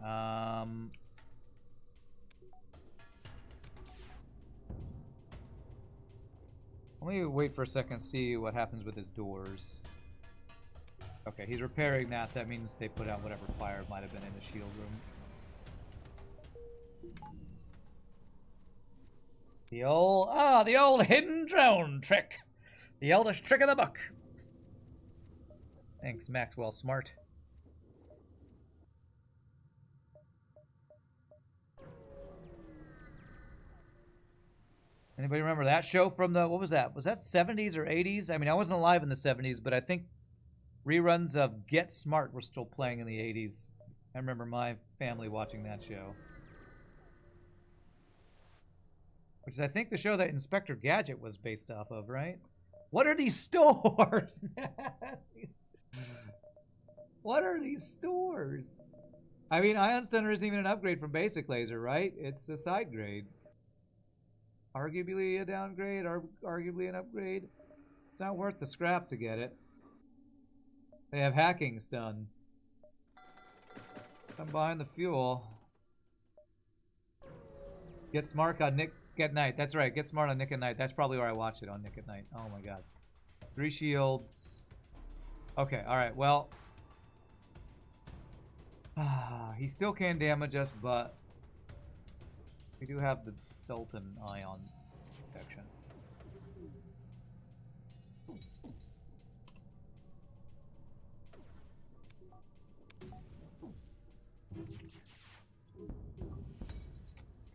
Let me wait for a second, see what happens with his doors. Okay, he's repairing that. That means they put out whatever fire might have been in the shield room. The old hidden drone trick. The eldest trick of the book. Thanks, Maxwell Smart. Anybody remember that show from the, what was that? Was that 70s or 80s? I mean, I wasn't alive in the 70s, but I think reruns of Get Smart were still playing in the 80s. I remember my family watching that show. Which is, I think, the show that Inspector Gadget was based off of, right? What are these stores? What are these stores? I mean, Ion Stunner isn't even an upgrade from Basic Laser, right? It's a side grade. Arguably a downgrade, arguably an upgrade. It's not worth the scrap to get it. They have hacking stun. I'm buying the fuel. Get Smart on Nick at Night. That's right, Get Smart on Nick at Night. That's probably where I watched it, on Nick at Night. Oh my god. 3 shields. Okay, alright, well. He still can damage us, but we do have the Sultan Ion protection.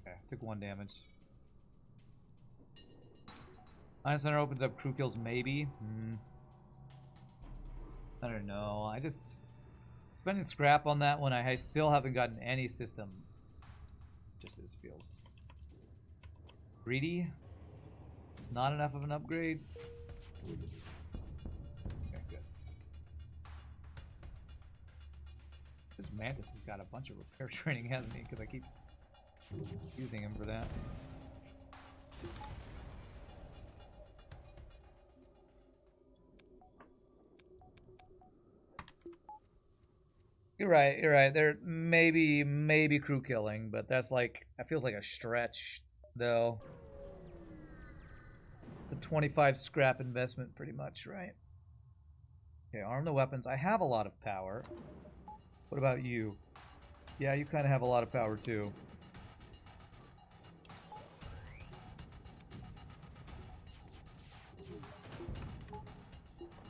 Okay, took 1 damage. Ion Center opens up crew kills, maybe. I don't know. I just spending scrap on that one. I still haven't gotten any system. Just this feels greedy. Not enough of an upgrade. Okay, good. This Mantis has got a bunch of repair training, hasn't he? Because I keep using him for that. You're right, you're right. There maybe crew killing, but that's like, that feels like a stretch, though. The 25 scrap investment, pretty much, right? Okay, arm the weapons. I have a lot of power. What about you? Yeah, you kind of have a lot of power, too.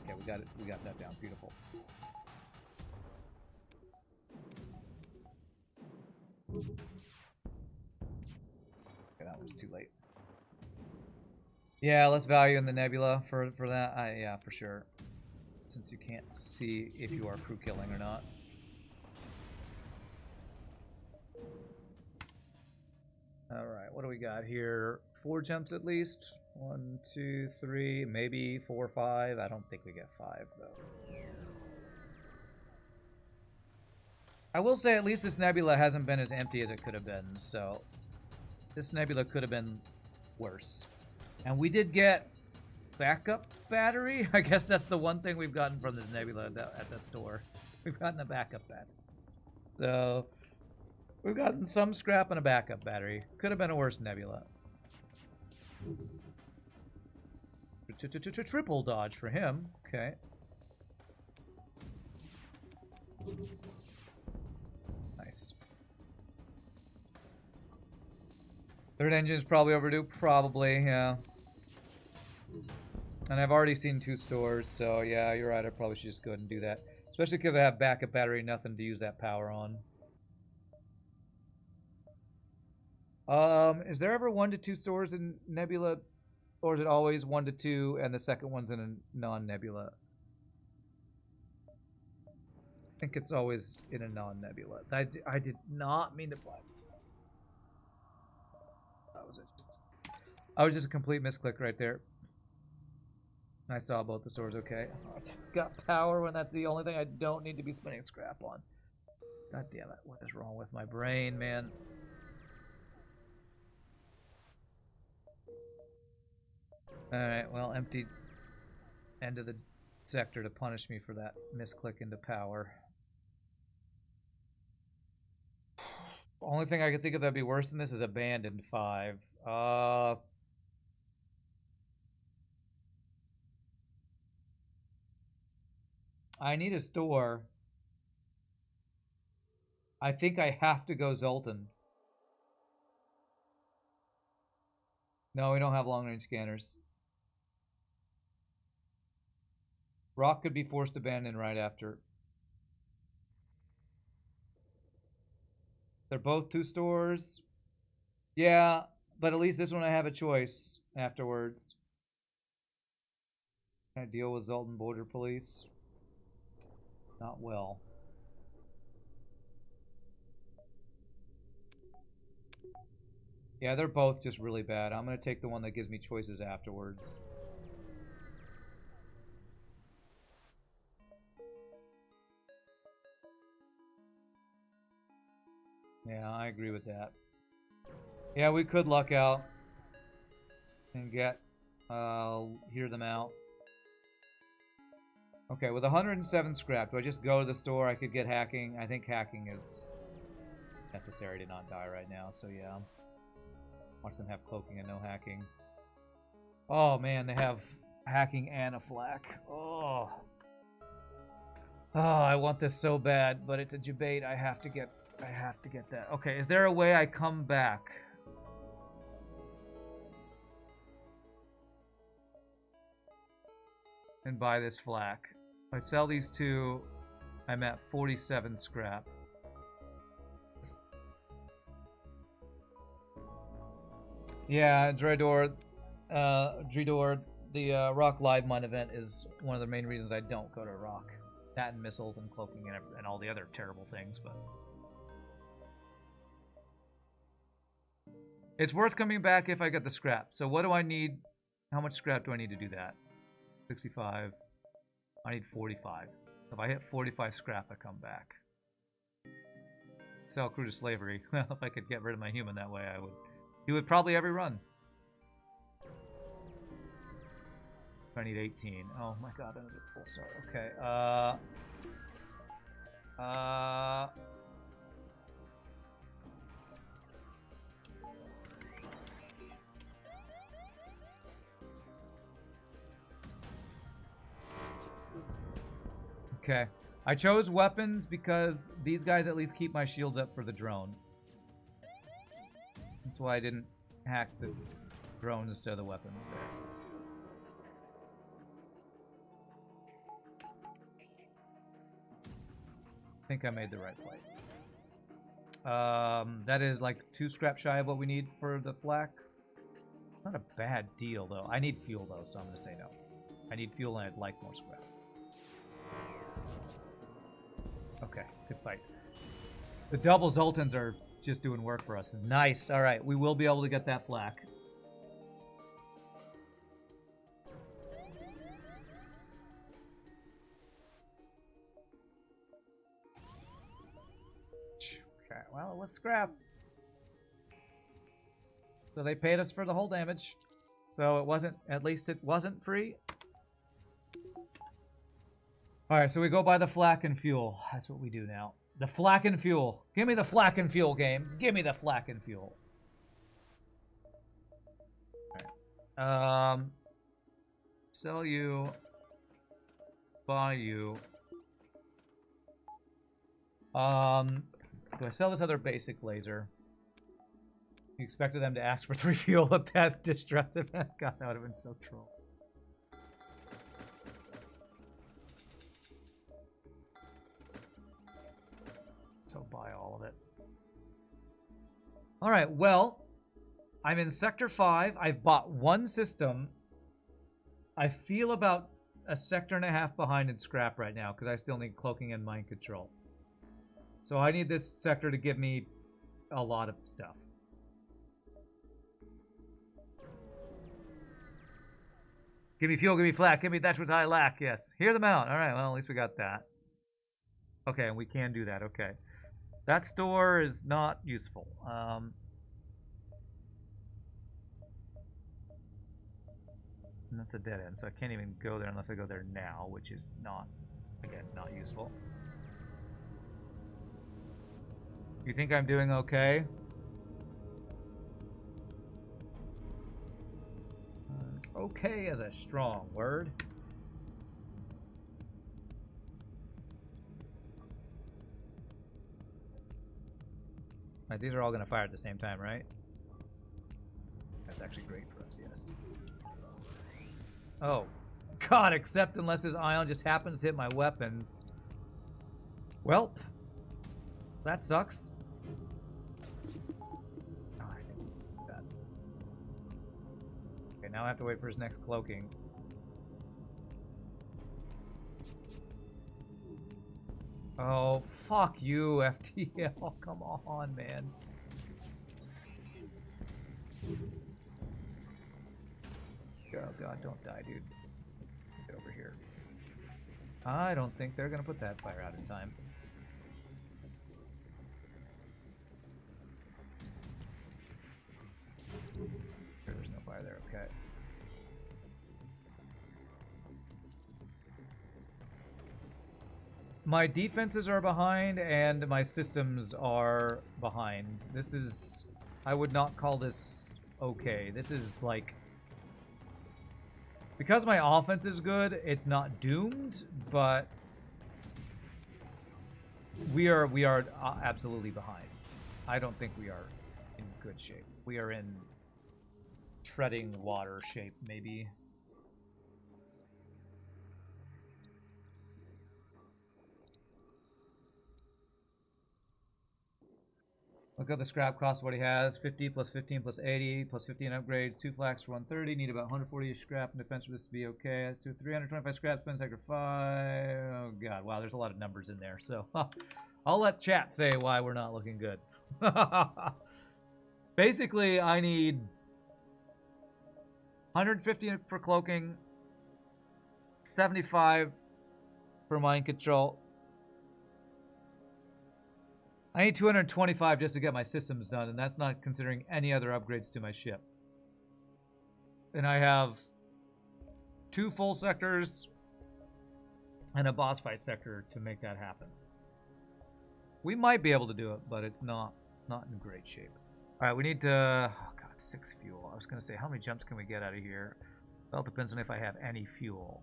Okay, we got it. We got that down. Beautiful. Okay, that was too late. Yeah, less value in the nebula for that. Yeah, for sure. Since you can't see if you are crew killing or not. Alright, what do we got here? 4 jumps at least. 1, 2, 3, maybe 4, 5. I don't think we get 5 though. I will say at least this nebula hasn't been as empty as it could have been, so this nebula could have been worse. And we did get backup battery. I guess that's the one thing we've gotten from this nebula at the store. We've gotten a backup battery. So we've gotten some scrap and a backup battery. Could have been a worse nebula. Triple dodge for him. Okay. Nice. Third engine is probably overdue. Probably, yeah. And I've already seen 2 stores, so yeah, you're right. I probably should just go ahead and do that. Especially because I have backup battery, nothing to use that power on. Is there ever 1 to 2 stores in Nebula? Or is it always 1 to 2 and the second one's in a non-Nebula? I think it's always in a non-Nebula. I did not mean to buy. I was just a complete misclick right there. I saw both the stores. Okay. I just got power when that's the only thing I don't need to be spending scrap on. God damn it. What is wrong with my brain, man? Alright, well, empty end of the sector to punish me for that misclick into power. Only thing I could think of that'd be worse than this is abandoned 5. I need a store. I think I have to go Zoltan. No, we don't have long-range scanners. Rock could be forced abandoned right after. They're both 2 stores. Yeah, but at least this one I have a choice afterwards. Can I deal with Zoltan Border Police? Not well. Yeah, they're both just really bad. I'm going to take the one that gives me choices afterwards. Yeah, I agree with that. Yeah, we could luck out and get, hear them out. Okay, with 107 scrap, do I just go to the store? I could get hacking. I think hacking is necessary to not die right now, so yeah. Watch them have cloaking and no hacking. Oh man, they have hacking and a flak. Oh. Oh, I want this so bad, but it's a debate. I have to get that. Okay, is there a way I come back? And buy this flak. If I sell these 2, I'm at 47 scrap. Yeah, Dredor, the Rock Live Mine event is one of the main reasons I don't go to Rock. That and missiles and cloaking and all the other terrible things, but it's worth coming back if I get the scrap. So what do I need? How much scrap do I need to do that? 65. I need 45. If I hit 45 scrap, I come back. Sell crew to slavery. Well, if I could get rid of my human that way, I would. Do it probably every run. I need 18. Oh my god, I'm a bit full. Sorry. Okay. Okay. I chose weapons because these guys at least keep my shields up for the drone. That's why I didn't hack the drones to the weapons there. I think I made the right play. That is like 2 scrap shy of what we need for the flak. Not a bad deal, though. I need fuel, though, so I'm going to say no. I need fuel, and I'd like more scrap. Okay, good fight. The double Zoltans are just doing work for us. Nice. All right, we will be able to get that flak. Okay, well, it was scrap. So they paid us for the hull damage. So it wasn't, at least it wasn't free. Alright, so we go by the flak and fuel. That's what we do now. The flak and fuel. Give me the flak and fuel, game. Give me the flak and fuel. Alright. Sell you. Buy you. Do I sell this other basic laser? You expected them to ask for 3 fuel at that distress event? God, that would have been so troll. So buy all of it. Alright, well, I'm in Sector 5. I've bought 1 system. I feel about a sector and a half behind in scrap right now because I still need cloaking and mind control. So I need this sector to give me a lot of stuff. Give me fuel, give me flak, give me that's what I lack. Yes. Hear them out. All right, well, at least we got that. Okay, and we can do that. Okay. That store is not useful. And that's a dead end, so I can't even go there unless I go there now, which is not, again, not useful. You think I'm doing okay? Okay is a strong word. Right, these are all going to fire at the same time, right? That's actually great for us, yes. Oh, God, except unless this ion just happens to hit my weapons. Well, that sucks. Oh, I didn't do that. Okay, now I have to wait for his next cloaking. Oh, fuck you, FTL. Come on, man. Oh, God, don't die, dude. Get over here. I don't think they're going to put that fire out in time. There's no fire there, okay. My defenses are behind and my systems are behind. This is... I would not call this okay. This is like... Because my offense is good, it's not doomed, but... We are absolutely behind. I don't think we are in good shape. We are in treading water shape, maybe. Look up the scrap cost of what he has. 50 plus 15 plus 80 plus 15 upgrades. 2 flax for 130. Need about 140 scrap and defense for this to be okay. That's 325 scrap. Spend sector 5. Oh, God. Wow, there's a lot of numbers in there. So I'll let chat say why we're not looking good. Basically, I need 150 for cloaking. 75 for mind control. I need 225 just to get my systems done, and that's not considering any other upgrades to my ship. And I have 2 full sectors and a boss fight sector to make that happen. We might be able to do it, but it's not in great shape. All right, we need to... Oh, God, 6 fuel. I was going to say, how many jumps can we get out of here? Well, it depends on if I have any fuel.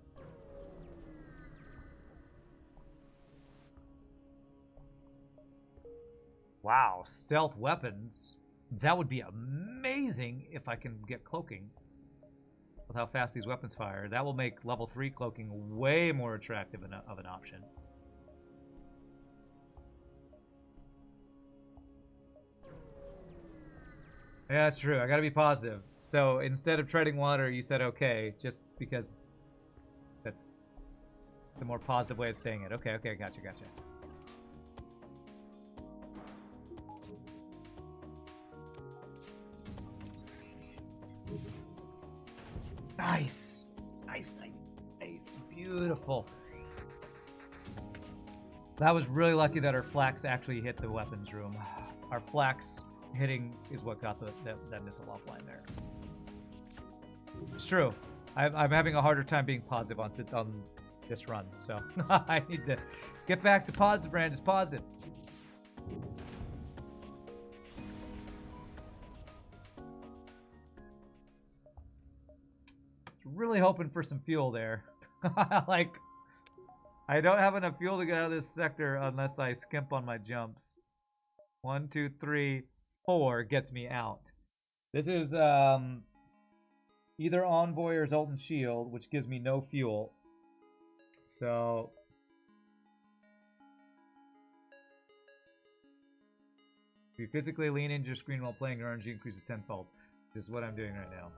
Wow, stealth weapons. That would be amazing if I can get cloaking. With how fast these weapons fire. That will make level 3 cloaking way more attractive of an option. Yeah, that's true. I gotta be positive. So instead of treading water, you said okay, just because that's the more positive way of saying it. Okay, gotcha. Nice. Beautiful. That was really lucky that our flax actually hit the weapons room. Our flax hitting is what got that missile offline there. It's true. I'm having a harder time being positive on this run, so I need to get back to positive. Brand is positive. Really hoping for some fuel there. Like, I don't have enough fuel to get out of this sector unless I skimp on my jumps. 1, 2, 3, 4 gets me out. This is either Envoy or Zoltan Shield, which gives me no fuel. So if you physically lean into your screen while playing, your energy increases tenfold. This is what I'm doing right now.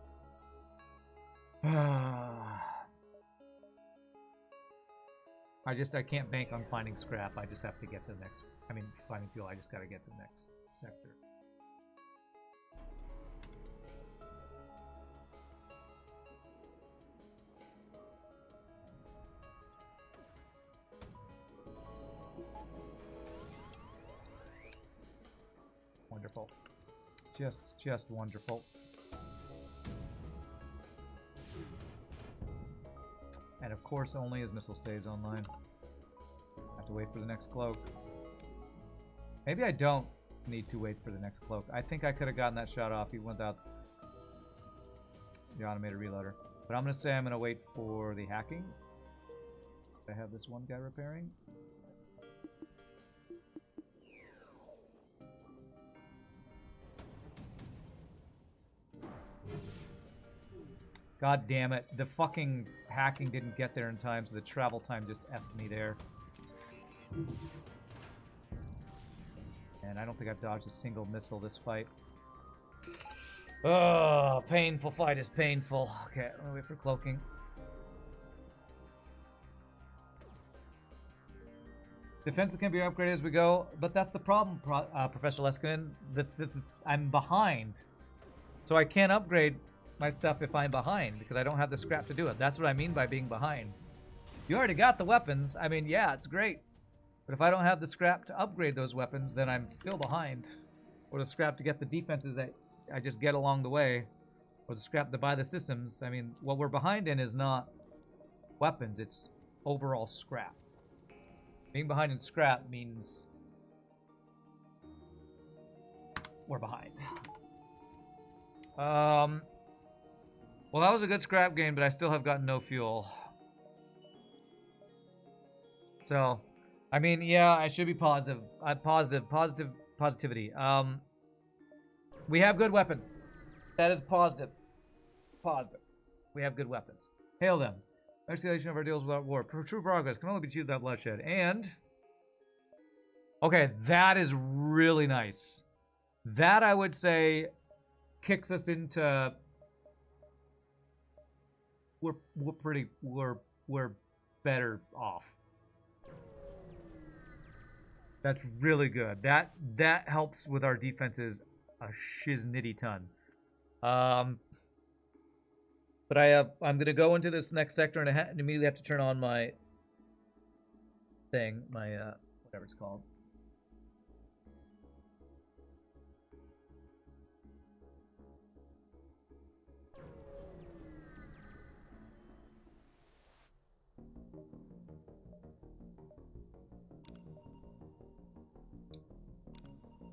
I can't bank on finding scrap. I just have to get to the next. I mean, finding fuel. I just got to get to the next sector. Wonderful. Just wonderful. And of course, only as missile stays online. Have to wait for the next cloak. Maybe I don't need to wait for the next cloak. I think I could have gotten that shot off even without the automated reloader. But I'm going to say I'm going to wait for the hacking. I have this one guy repairing. God damn it. The fucking hacking didn't get there in time, so the travel time just effed me there. And I don't think I've dodged a single missile this fight. Oh, painful fight is painful. Okay, I'm gonna wait for cloaking. Defenses can be upgraded as we go, but that's the problem, Professor Leskinen. I'm behind. So I can't upgrade my stuff if I'm behind, because I don't have the scrap to do it. That's what I mean by being behind. You already got the weapons. I mean, yeah, it's great. But if I don't have the scrap to upgrade those weapons, then I'm still behind. Or the scrap to get the defenses that I just get along the way. Or the scrap to buy the systems. I mean, what we're behind in is not weapons, it's overall scrap. Being behind in scrap means we're behind. Well, that was a good scrap game, but I still have gotten no fuel. So, I mean, yeah, I should be positive. Positivity. We have good weapons. That is positive. Positive. We have good weapons. Hail them. Escalation of our deals without war. True progress can only be achieved without bloodshed. And, okay, that is really nice. That, I would say, kicks us into... We're better off. That's really good. That helps with our defenses a shiznitty ton. But I'm gonna go into this next sector and I immediately have to turn on my thing, my whatever it's called.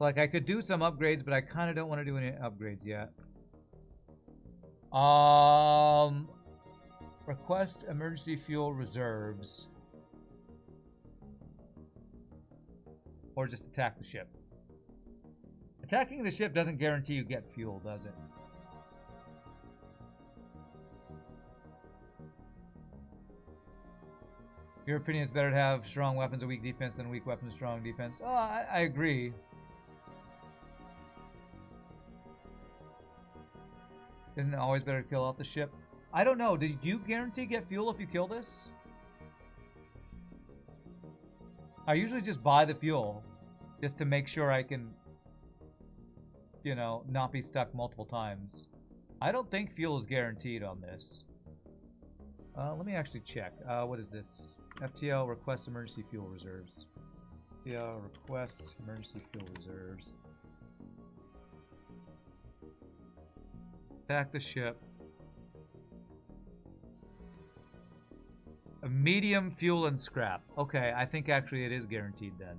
Like, I could do some upgrades, but I kind of don't want to do any upgrades yet. Request emergency fuel reserves. Or just attack the ship. Attacking the ship doesn't guarantee you get fuel, does it? In your opinion, it's better to have strong weapons and weak defense than weak weapons and strong defense. Oh, I agree. Isn't it always better to kill off the ship? I don't know. Do you guarantee get fuel if you kill this? I usually just buy the fuel just to make sure I can, you know, not be stuck multiple times. I don't think fuel is guaranteed on this. Let me actually check. What is this? FTL request emergency fuel reserves. FTL request emergency fuel reserves. Attack the ship. A medium fuel and scrap. Okay, I think actually it is guaranteed then.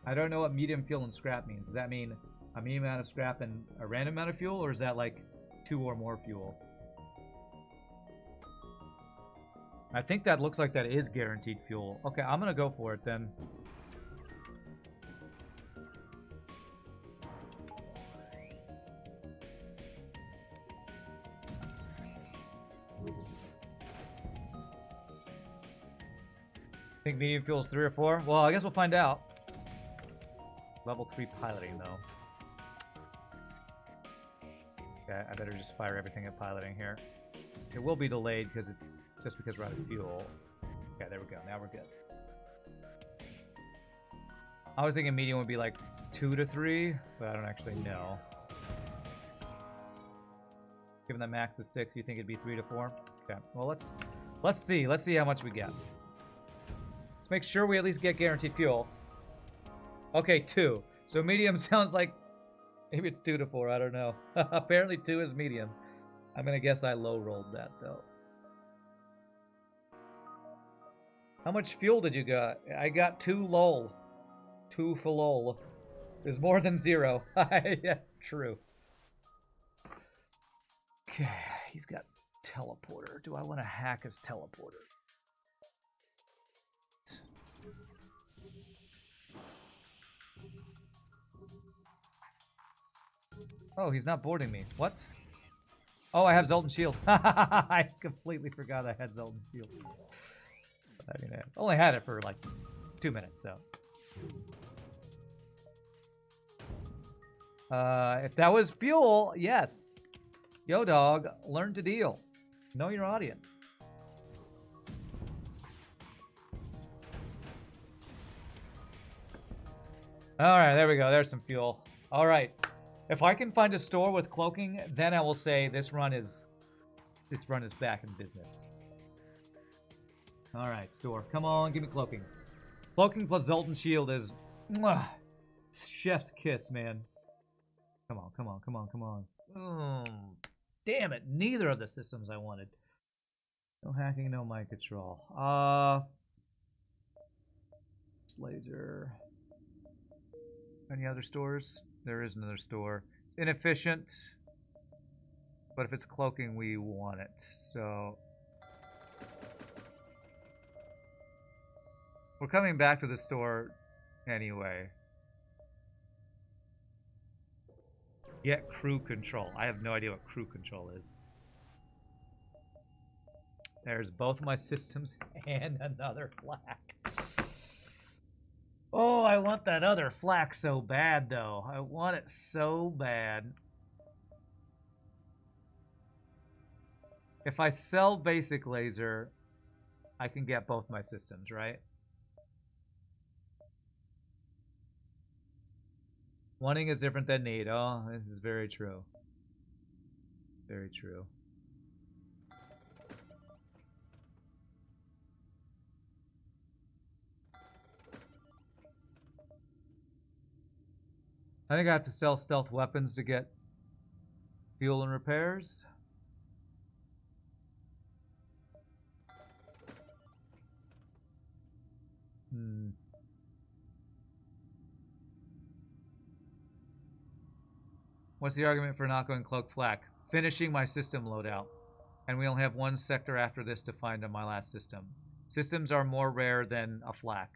I don't know what medium fuel and scrap means. Does that mean a medium amount of scrap and a random amount of fuel, or is that like 2 or more fuel? I think that looks like that is guaranteed fuel. Okay, I'm gonna go for it then. Think medium fuel is 3 or 4? Well, I guess we'll find out. Level 3 piloting, though. Okay, I better just fire everything at piloting here. It will be delayed because it's just because we're out of fuel. Okay, there we go. Now we're good. I was thinking medium would be like 2 to 3, but I don't actually know. Given that max is 6, you think it'd be 3 to 4? Okay, well let's see. Let's see how much we get. Let's make sure we at least get guaranteed fuel. Okay, 2. So medium sounds like maybe it's 2 to 4. I don't know. Apparently 2 is medium. I'm gonna guess I low rolled that though. How much fuel did you got? I got 2 lol. 2 for lol. There's more than 0. Yeah, true. Okay, he's got teleporter. Do I want to hack his teleporter? Oh, he's not boarding me. What? Oh, I have Zoltan Shield. I completely forgot I had Zoltan Shield. I mean, I only had it for like 2 minutes, so. If that was fuel, yes. Yo, dog, learn to deal. Know your audience. All right, there we go. There's some fuel. All right. If I can find a store with cloaking, then I will say this run is back in business. All right, store. Come on, give me cloaking. Cloaking plus Zoltan Shield is chef's kiss, man. Come on, come on, come on, come on. Damn it, neither of the systems I wanted. No hacking, no mind control. Laser. Any other stores? There is another store. Inefficient. But if it's cloaking, we want it. So we're coming back to the store anyway. Get crew control. I have no idea what crew control is. There's both my systems and another flak. Oh, I want that other flak so bad, though. I want it so bad. If I sell basic laser, I can get both my systems, right? Wanting is different than need. Oh, this is very true. Very true. I think I have to sell stealth weapons to get fuel and repairs. What's the argument for not going cloak flak? Finishing my system loadout. And we only have 1 sector after this to find on my last system. Systems are more rare than a flak.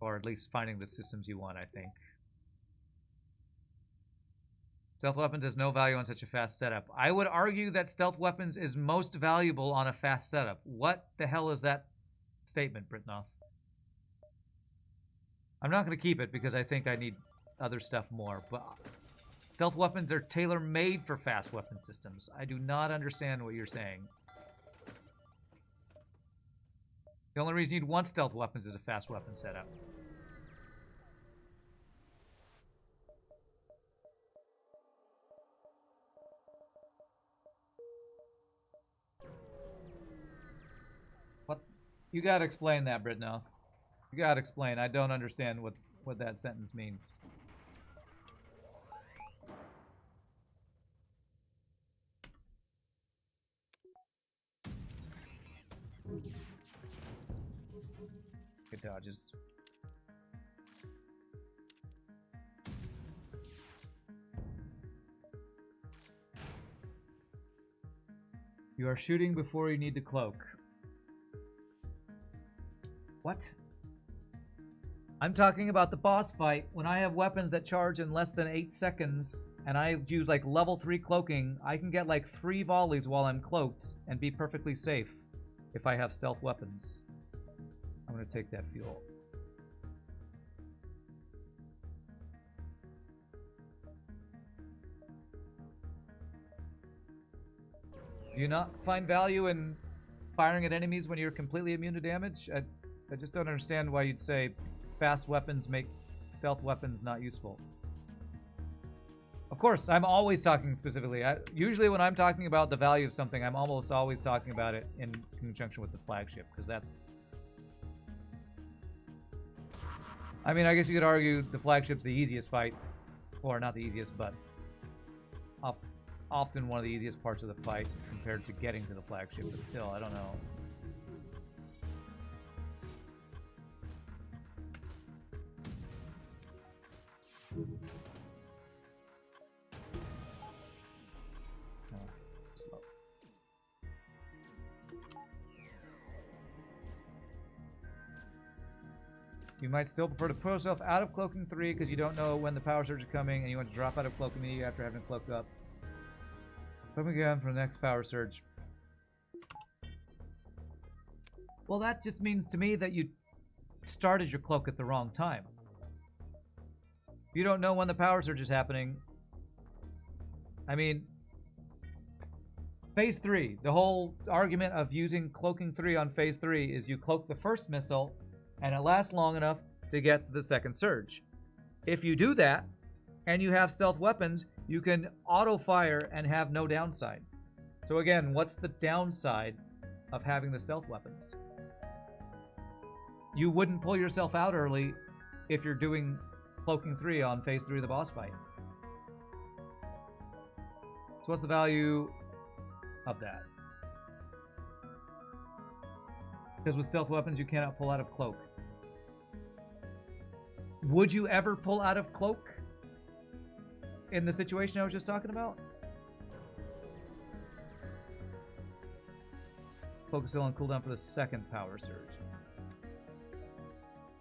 Or at least finding the systems you want, I think. Stealth weapons has no value on such a fast setup. I would argue that stealth weapons is most valuable on a fast setup. What the hell is that statement, Britnoth? I'm not going to keep it because I think I need other stuff more, but stealth weapons are tailor-made for fast weapon systems. I do not understand what you're saying. The only reason you'd want stealth weapons is a fast weapon setup. What? You gotta explain that, Britnoth. You gotta explain. I don't understand what that sentence means. Good dodges. You are shooting before you need to cloak. What? I'm talking about the boss fight. When I have weapons that charge in less than 8 seconds, and I use like level 3 cloaking, I can get like 3 volleys while I'm cloaked and be perfectly safe if I have stealth weapons. I'm gonna take that fuel. Do you not find value in firing at enemies when you're completely immune to damage? I just don't understand why you'd say fast weapons make stealth weapons not useful. Of course, I'm always talking specifically. Usually when I'm talking about the value of something, I'm almost always talking about it in conjunction with the flagship, because that's... I mean, I guess you could argue the flagship's the easiest fight. Or not the easiest, but often one of the easiest parts of the fight compared to getting to the flagship, but still, I don't know. Slow. You might still prefer to put yourself out of Cloaking 3 because you don't know when the power surge is coming and you want to drop out of Cloaking immediately after having cloaked up. Come again for the next power surge. Well, that just means to me that you started your cloak at the wrong time. If you don't know when the power surge is happening, I mean, Phase 3, the whole argument of using Cloaking 3 on Phase 3 is you cloak the first missile and it lasts long enough to get to the second surge. If you do that, and you have stealth weapons, you can auto-fire and have no downside. So again, what's the downside of having the stealth weapons? You wouldn't pull yourself out early if you're doing Cloaking 3 on Phase 3 of the boss fight. So what's the value of that? Because with stealth weapons, you cannot pull out of cloak. Would you ever pull out of cloak in the situation I was just talking about? Cloak is still on cooldown for the second power surge.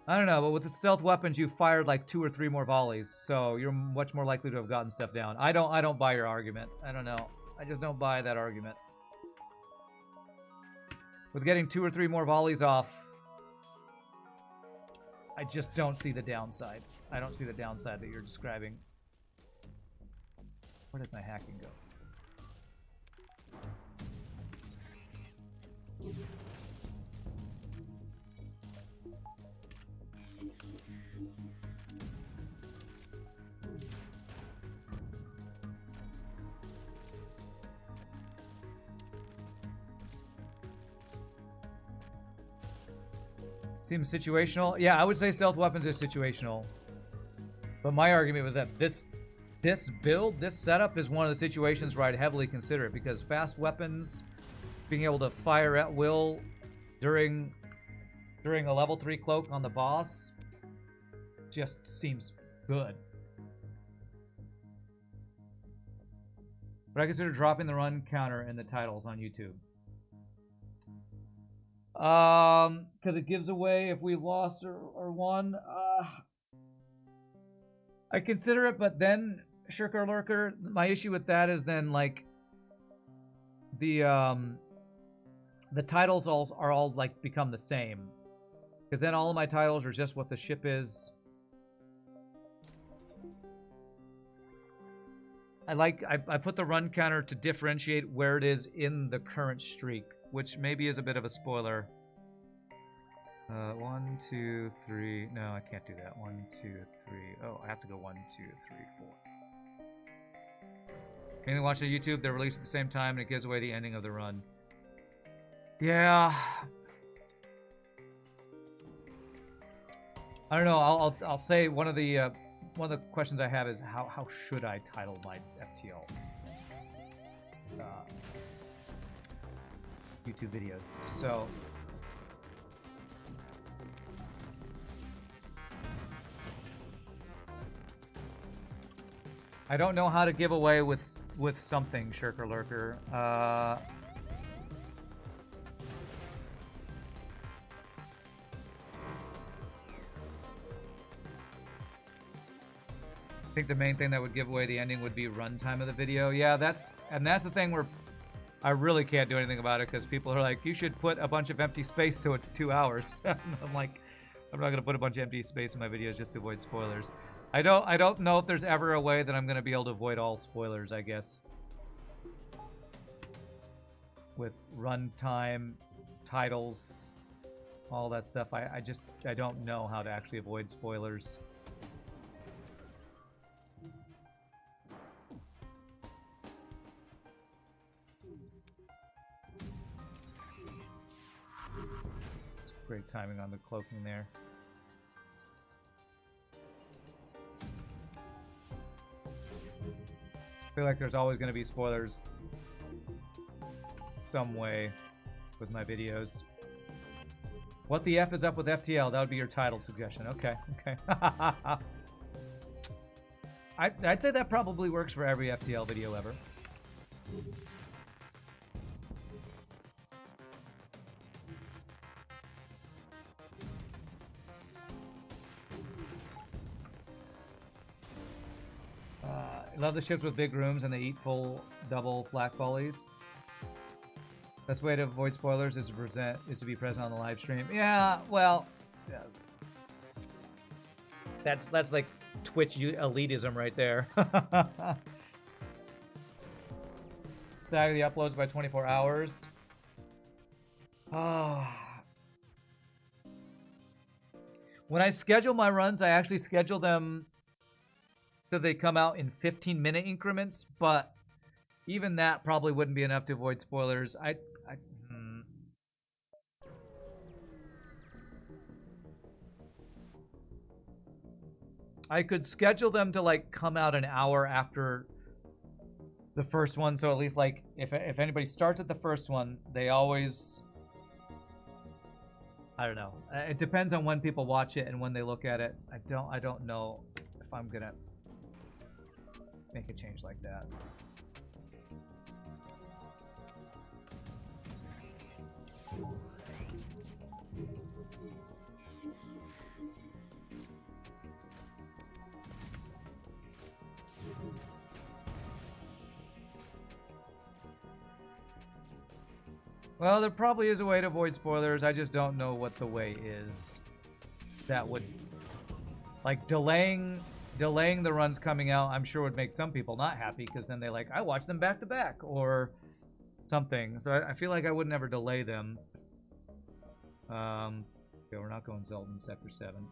I don't know, but with the stealth weapons, you fired like 2 or 3 more volleys, so you're much more likely to have gotten stuff down. I don't buy your argument. I don't know. I just don't buy that argument. With getting 2 or 3 more volleys off, I just don't see the downside. I don't see the downside that you're describing. Where did my hacking go? Seems situational. Yeah, I would say stealth weapons is situational. But my argument was that this build, this setup is one of the situations where I'd heavily consider it, because fast weapons, being able to fire at will during a level 3 cloak on the boss just seems good. But I consider dropping the run counter in the titles on YouTube. Because it gives away if we lost or won. I consider it, but then Shirker Lurker, my issue with that is then like the titles are all like become the same, because then all of my titles are just what the ship is. I put the run counter to differentiate where it is in the current streak, which maybe is a bit of a spoiler. 1, 2, 3. No, I can't do that. 1, 2, 3. Oh, I have to go 1, 2, 3, 4. Can you watch the YouTube? They're released at the same time, and it gives away the ending of the run. Yeah. I don't know. I'll say one of the questions I have is how should I title my FTL YouTube videos? So I don't know how to give away with something, Shirker Lurker. I think the main thing that would give away the ending would be runtime of the video. Yeah, that's the thing where I really can't do anything about it because people are like, you should put a bunch of empty space so it's 2 hours. I'm like, I'm not gonna put a bunch of empty space in my videos just to avoid spoilers. I don't know if there's ever a way that I'm gonna be able to avoid all spoilers, I guess. With runtime, titles, all that stuff. I don't know how to actually avoid spoilers. It's great timing on the cloaking there. I feel like there's always going to be spoilers some way with my videos. What the F is up with FTL? That would be your title suggestion. Okay, okay. I'd say that probably works for every FTL video ever. Love the ships with big rooms and they eat full double flak volleys. Best way to avoid spoilers is to be present on the live stream. Yeah, well, yeah. That's like Twitch elitism right there. Stagger the uploads by 24 hours. Oh. When I schedule my runs, I actually schedule them so they come out in 15-minute increments, but even that probably wouldn't be enough to avoid spoilers. I could schedule them to like come out an hour after the first one, so at least like if anybody starts at the first one, they always, I don't know. It depends on when people watch it and when they look at it. I don't know if I'm gonna make a change like that. Well, there probably is a way to avoid spoilers. I just don't know what the way is. That would, like, delaying the runs coming out, I'm sure would make some people not happy because then they like, I watch them back to back or something. So I feel like I would never delay them. Okay, we're not going Zelda in Sector 7.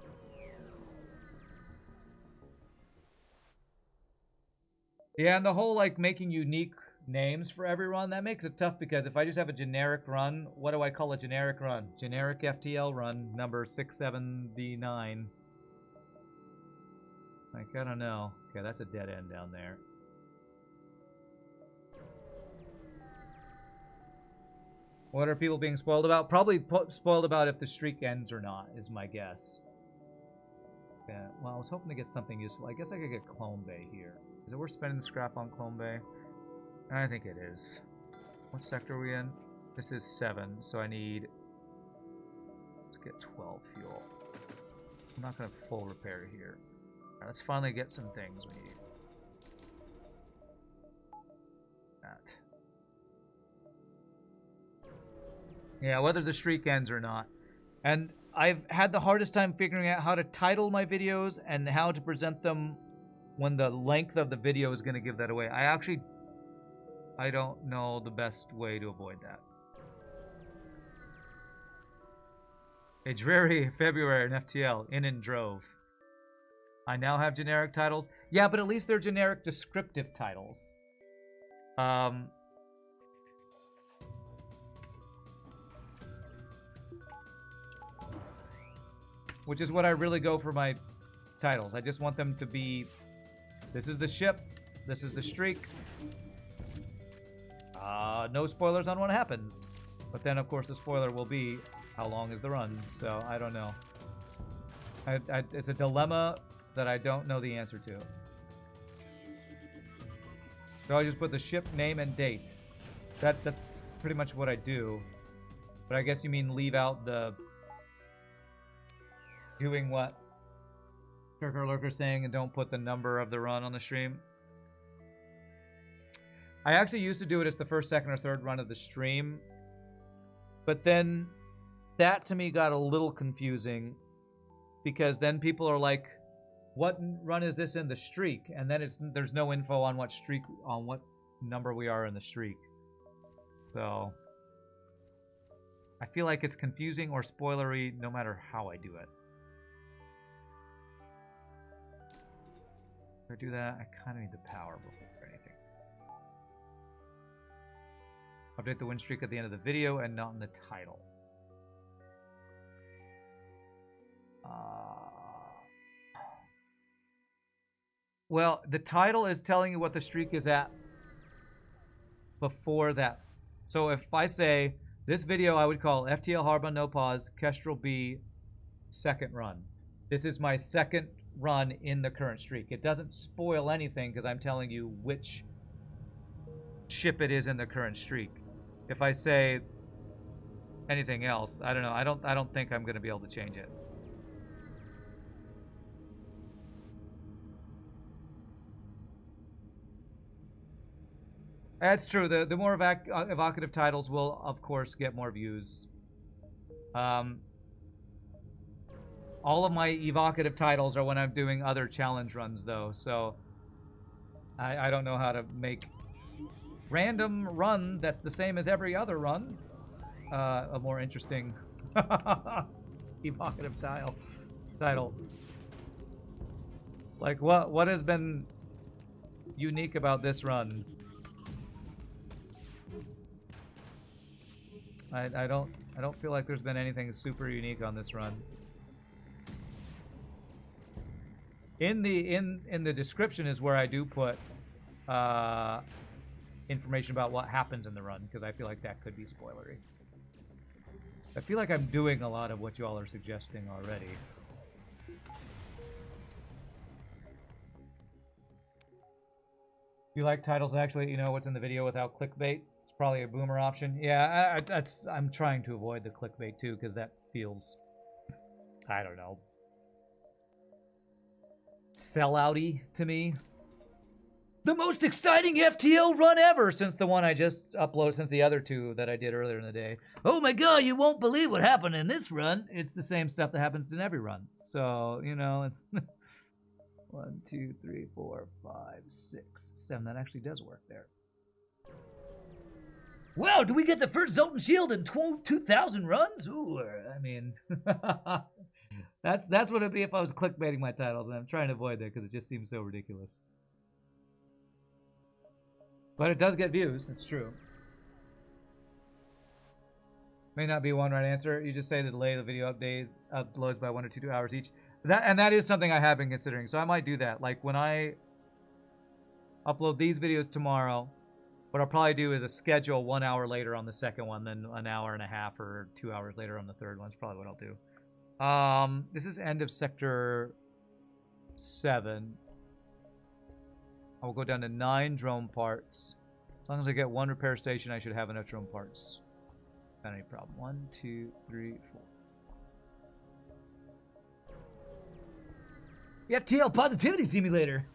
Yeah, and the whole like making unique names for every run, that makes it tough because if I just have a generic run, what do I call a generic run? Generic FTL run number 679. Like, I don't know. Okay, that's a dead end down there. What are people being spoiled about? Probably spoiled about if the streak ends or not, is my guess. Yeah, well, I was hoping to get something useful. I guess I could get Clone Bay here. Is it worth spending the scrap on Clone Bay? I think it is. What sector are we in? This is 7, so I need... Let's get 12 fuel. I'm not going to full repair here. Right, let's finally get some things we need. That. Yeah, whether the streak ends or not. And I've had the hardest time figuring out how to title my videos and how to present them when the length of the video is going to give that away. I don't know the best way to avoid that. A dreary February in FTL, in and drove. I now have generic titles. Yeah, but at least they're generic descriptive titles. Which is what I really go for my titles. I just want them to be, this is the ship, this is the streak. No spoilers on what happens. But then, of course, the spoiler will be, how long is the run? So, I don't know. It's a dilemma that I don't know the answer to. So I just put the ship name and date. That's pretty much what I do. But I guess you mean leave out the doing what Turker Lurker saying, and don't put the number of the run on the stream. I actually used to do it as the first, second, or third run of the stream. But then that to me got a little confusing. Because then people are like, what run is this in the streak? And then there's no info on what streak, on what number we are in the streak. So I feel like it's confusing or spoilery no matter how I do it. If I do that, I kind of need the power before anything. Update the win streak at the end of the video and not in the title. Well, the title is telling you what the streak is at before that. So if I say, this video I would call FTL Hard on No Pause, Kestrel B, second run. This is my second run in the current streak. It doesn't spoil anything because I'm telling you which ship it is in the current streak. If I say anything else, I don't know. I don't think I'm going to be able to change it. That's true. The more evocative titles will, of course, get more views. All of my evocative titles are when I'm doing other challenge runs, though. So I don't know how to make random run that's the same as every other run a more interesting evocative title. Like what has been unique about this run? I don't feel like there's been anything super unique on this run. In the description is where I do put information about what happens in the run, because I feel like that could be spoilery. I feel like I'm doing a lot of what you all are suggesting already. You like titles actually, you know what's in the video without clickbait? It's probably a boomer option. Yeah, I'm trying to avoid the clickbait too, because that feels, I don't know, sellouty to me. The most exciting FTL run ever since the one I just uploaded, since the other two that I did earlier in the day. Oh my god, you won't believe what happened in this run. It's the same stuff that happens in every run. So, you know, it's 1, 2, 3, 4, 5, 6, 7. That actually does work there. Wow, do we get the first Zoltan Shield in 2,000 runs? Ooh, I mean, that's what it'd be if I was clickbaiting my titles, and I'm trying to avoid that because it just seems so ridiculous. But it does get views, it's true. May not be one right answer. You just say to delay the video uploads by 1 or 2 hours each. That is something I have been considering, so I might do that. Like when I upload these videos tomorrow, what I'll probably do is a schedule 1 hour later on the second one, then an hour and a half or 2 hours later on the third one. That's probably what I'll do. This is end of sector 7. I will go down to 9 drone parts. As long as I get 1 repair station, I should have enough drone parts. Not any problem. 1, 2, 3, 4. The FTL Positivity Simulator.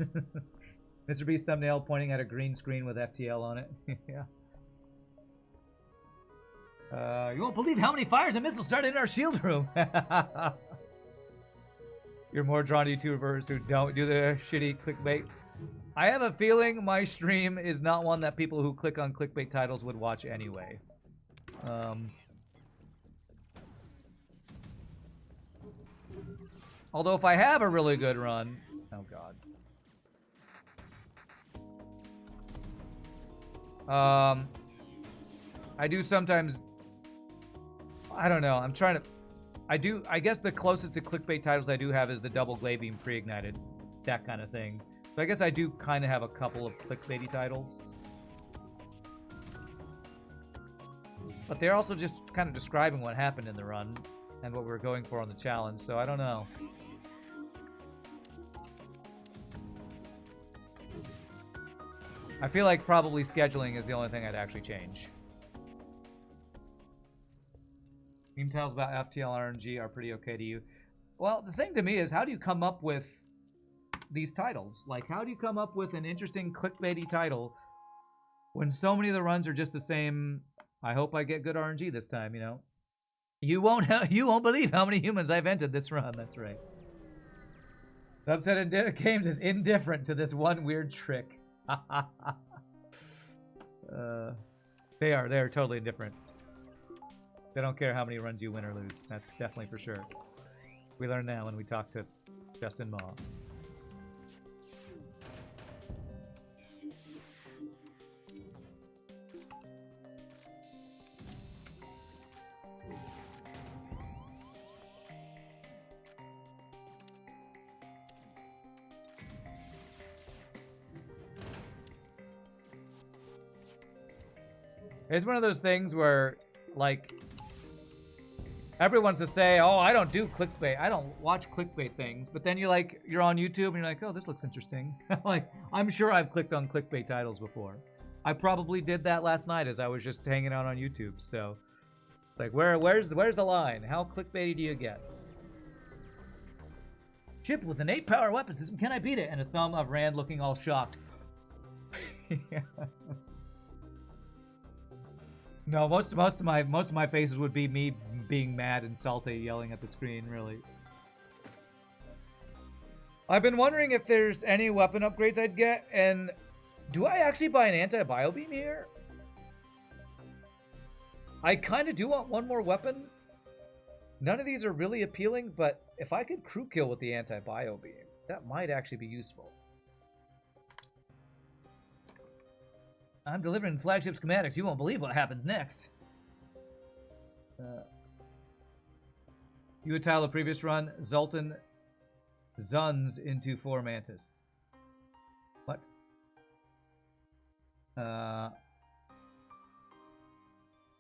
Mr. Beast thumbnail pointing at a green screen with FTL on it. Yeah. You won't believe how many fires and missiles started in our shield room. You're more drawn to YouTubers who don't do the shitty clickbait. I have a feeling my stream is not one that people who click on clickbait titles would watch anyway. Although if I have a really good run... Oh, God. I do sometimes... I don't know. I'm trying to... I guess the closest to clickbait titles I do have is the double glade beam pre-ignited. That kind of thing. So I guess I do kind of have a couple of clickbaity titles. But they're also just kind of describing what happened in the run and what we were going for on the challenge, so I don't know. I feel like probably scheduling is the only thing I'd actually change. Meme titles about FTL RNG are pretty okay to you. Well, the thing to me is, how do you come up with these titles. Like, how do you come up with an interesting clickbaity title when so many of the runs are just the same? I hope I get good RNG this time, you know. You won't believe how many humans I've entered this run. That's right. Subset Games is indifferent to this one weird trick. They are totally indifferent. They don't care how many runs you win or lose. That's definitely for sure. We learned that when we talked to Justin Ma. It's one of those things where, like, everyone wants to say, oh, I don't do clickbait. I don't watch clickbait things. But then you're on YouTube and you're like, oh, this looks interesting. Like, I'm sure I've clicked on clickbait titles before. I probably did that last night as I was just hanging out on YouTube. So, like, where's the line? How clickbaity do you get? Shipped with an 8-power weapon system. Can I beat it? And a thumb of Rand looking all shocked. Yeah. No, most of my faces would be me being mad and salty, yelling at the screen. Really. I've been wondering if there's any weapon upgrades I'd get, and do I actually buy an anti-bio beam here? I kind of do want one more weapon. None of these are really appealing, but if I could crew kill with the anti-bio beam, that might actually be useful. I'm delivering flagship schematics. You won't believe what happens next. You would tile the previous run. Zoltan Zuns into 4 Mantis. What?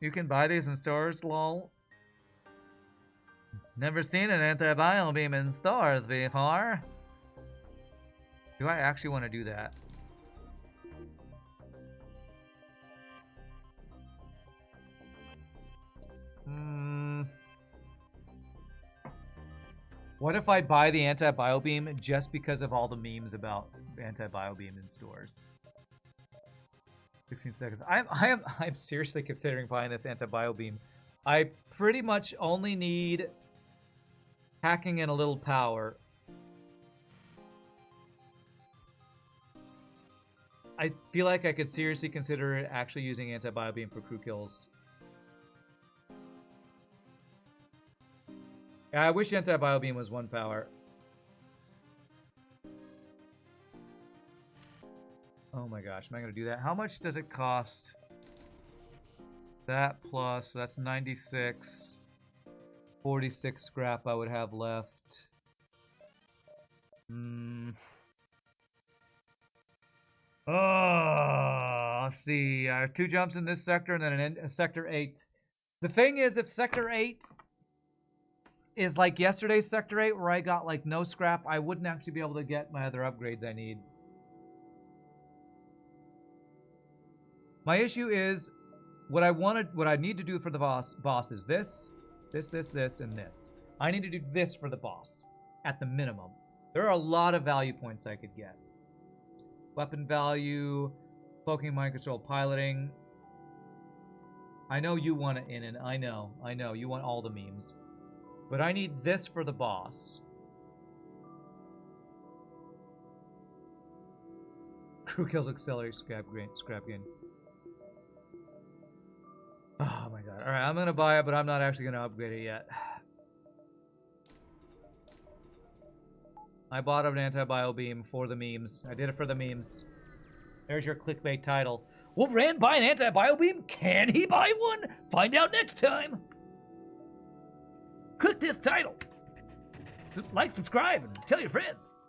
You can buy these in stores, lol. Never seen an anti-bio beam in stores before. Do I actually want to do that? What if I buy the anti-bio beam just because of all the memes about anti-bio beam in stores? 16 seconds. I'm seriously considering buying this anti-bio beam. I pretty much only need hacking and a little power. I feel like I could seriously consider actually using anti-bio beam for crew kills. I wish anti-bio beam was 1 power. Oh my gosh, am I gonna do that? How much does it cost? That plus, so that's 96. 46 scrap I would have left. Oh, let's see. I have 2 jumps in this sector and then a sector 8. The thing is, if sector 8 is like yesterday's sector 8 where I got like no scrap, I wouldn't actually be able to get my other upgrades I need. My issue is what I need to do for the boss is this, and this. I need to do this for the boss at the minimum. There are a lot of value points I could get. Weapon value, cloaking, mind control, piloting. I know you want it in, and I know you want all the memes. But I need this for the boss. Crew kills accelerate scrap gain. Oh my god. Alright, I'm gonna buy it, but I'm not actually gonna upgrade it yet. I bought an anti-bio beam for the memes. I did it for the memes. There's your clickbait title. Will Rand buy an anti-bio beam? Can he buy one? Find out next time. Click this title. Like, subscribe, and tell your friends.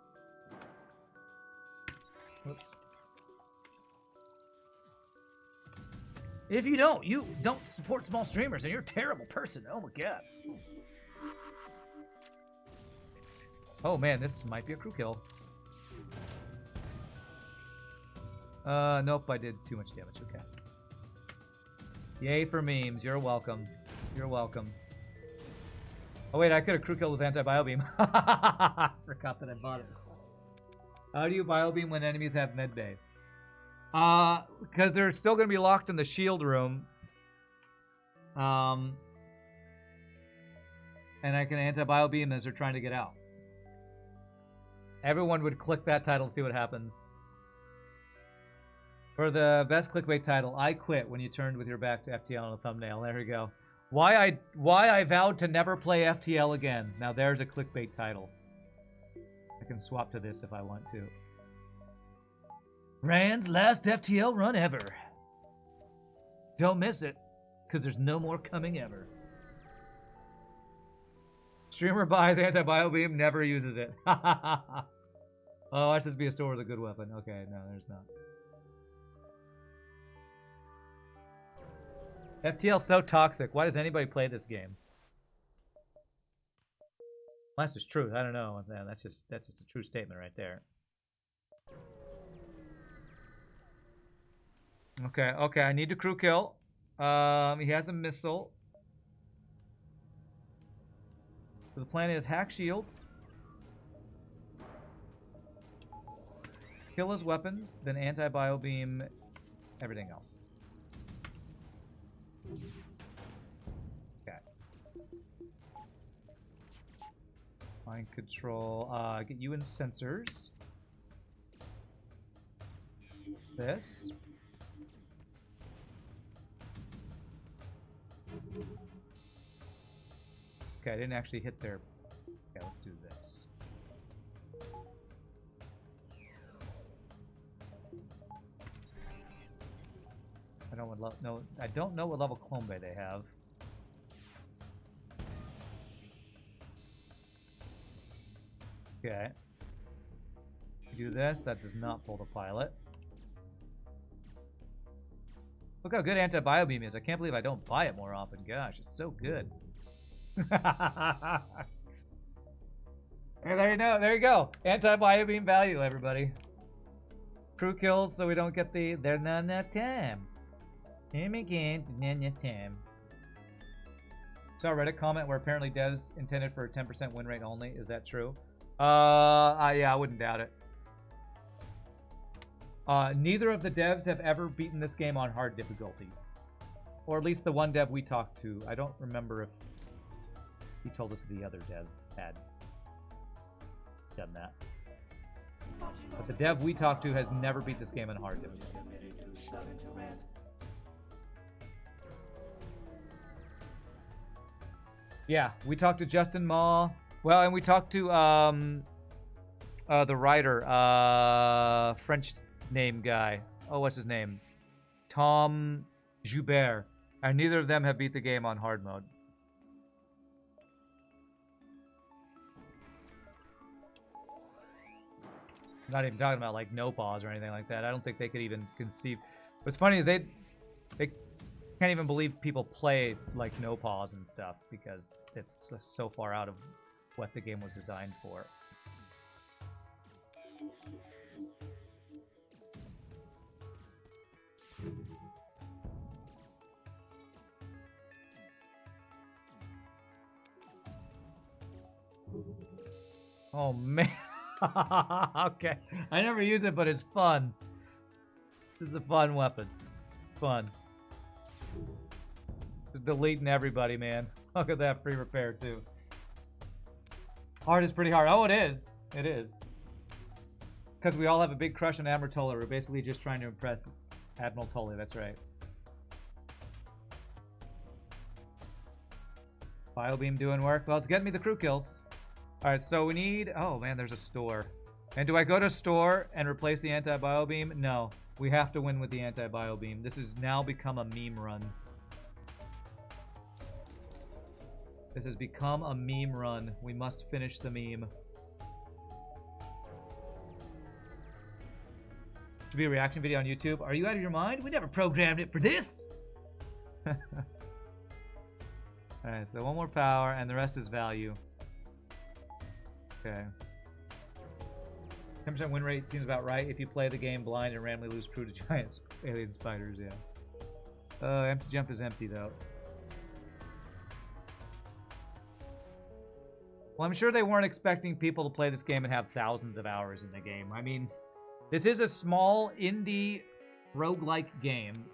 Whoops. If you don't support small streamers, and you're a terrible person. Oh my god. Oh man, this might be a crew kill. Nope, I did too much damage. Okay. Yay for memes. You're welcome. You're welcome. Oh wait, I could have crew killed with anti-bio beam. Forgot that I bought it. How do you biobeam when enemies have medbay? Because they're still going to be locked in the shield room. And I can anti-biobeam as they're trying to get out. Everyone would click that title to see what happens. For the best clickbait title, I quit when you turned with your back to FTL on a thumbnail. There we go. Why I vowed to never play FTL again. Now there's a clickbait title. I can swap to this if I want to. Rand's last FTL run ever. Don't miss it, because there's no more coming ever. Streamer buys anti-biobeam, never uses it. Oh, watch this be a store with a good weapon. Okay, no, there's not. FTL's so toxic. Why does anybody play this game? Well, that's just truth. I don't know. That's just a true statement right there. Okay. I need to crew kill. He has a missile. So the plan is hack shields, kill his weapons, then anti-biobeam everything else. Okay. Mind control. Get you in sensors. This. Okay, I didn't actually hit their... Okay, let's do this. I don't know what level Clone Bay they have. Okay. Do this. That does not pull the pilot. Look how good anti-biobeam is. I can't believe I don't buy it more often. Gosh, it's so good. Hey, there you go. Anti-biobeam value, everybody. Crew kills so we don't get the they're not enough time. Him again, not enough time. Saw a Reddit comment where apparently devs intended for a 10% win rate only. Is that true? Yeah, I wouldn't doubt it. Neither of the devs have ever beaten this game on hard difficulty. Or at least the one dev we talked to. I don't remember if he told us the other dev had done that. But the dev we talked to has never beat this game on hard difficulty. Yeah, we talked to Justin Ma. Well, and we talked to the writer, French name guy. Oh, what's his name? Tom Joubert. And neither of them have beat the game on hard mode. Not even talking about like no pause or anything like that. I don't think they could even conceive. What's funny is they can't even believe people play like no pause and stuff because it's just so far out of what the game was designed for. Oh man. Okay. I never use it, but it's fun. This is a fun weapon. Fun. Just deleting everybody, man. Look at that free repair too. Hard is pretty hard. Oh, it is. It is. Because we all have a big crush on Admiral Tully. We're basically just trying to impress Admiral Tully. That's right. Biobeam doing work. Well, it's getting me the crew kills. Alright, so we need... Oh, man, there's a store. And do I go to store and replace the anti-biobeam? No. We have to win with the anti-biobeam. This has now become a meme run. This has become a meme run. We must finish the meme. To be a reaction video on YouTube. Are you out of your mind? We never programmed it for this! Alright, so one more power, and the rest is value. Okay. 10% win rate seems about right if you play the game blind and randomly lose crew to giant alien spiders, yeah. Empty jump is empty, though. Well, I'm sure they weren't expecting people to play this game and have thousands of hours in the game. I mean, this is a small indie roguelike game.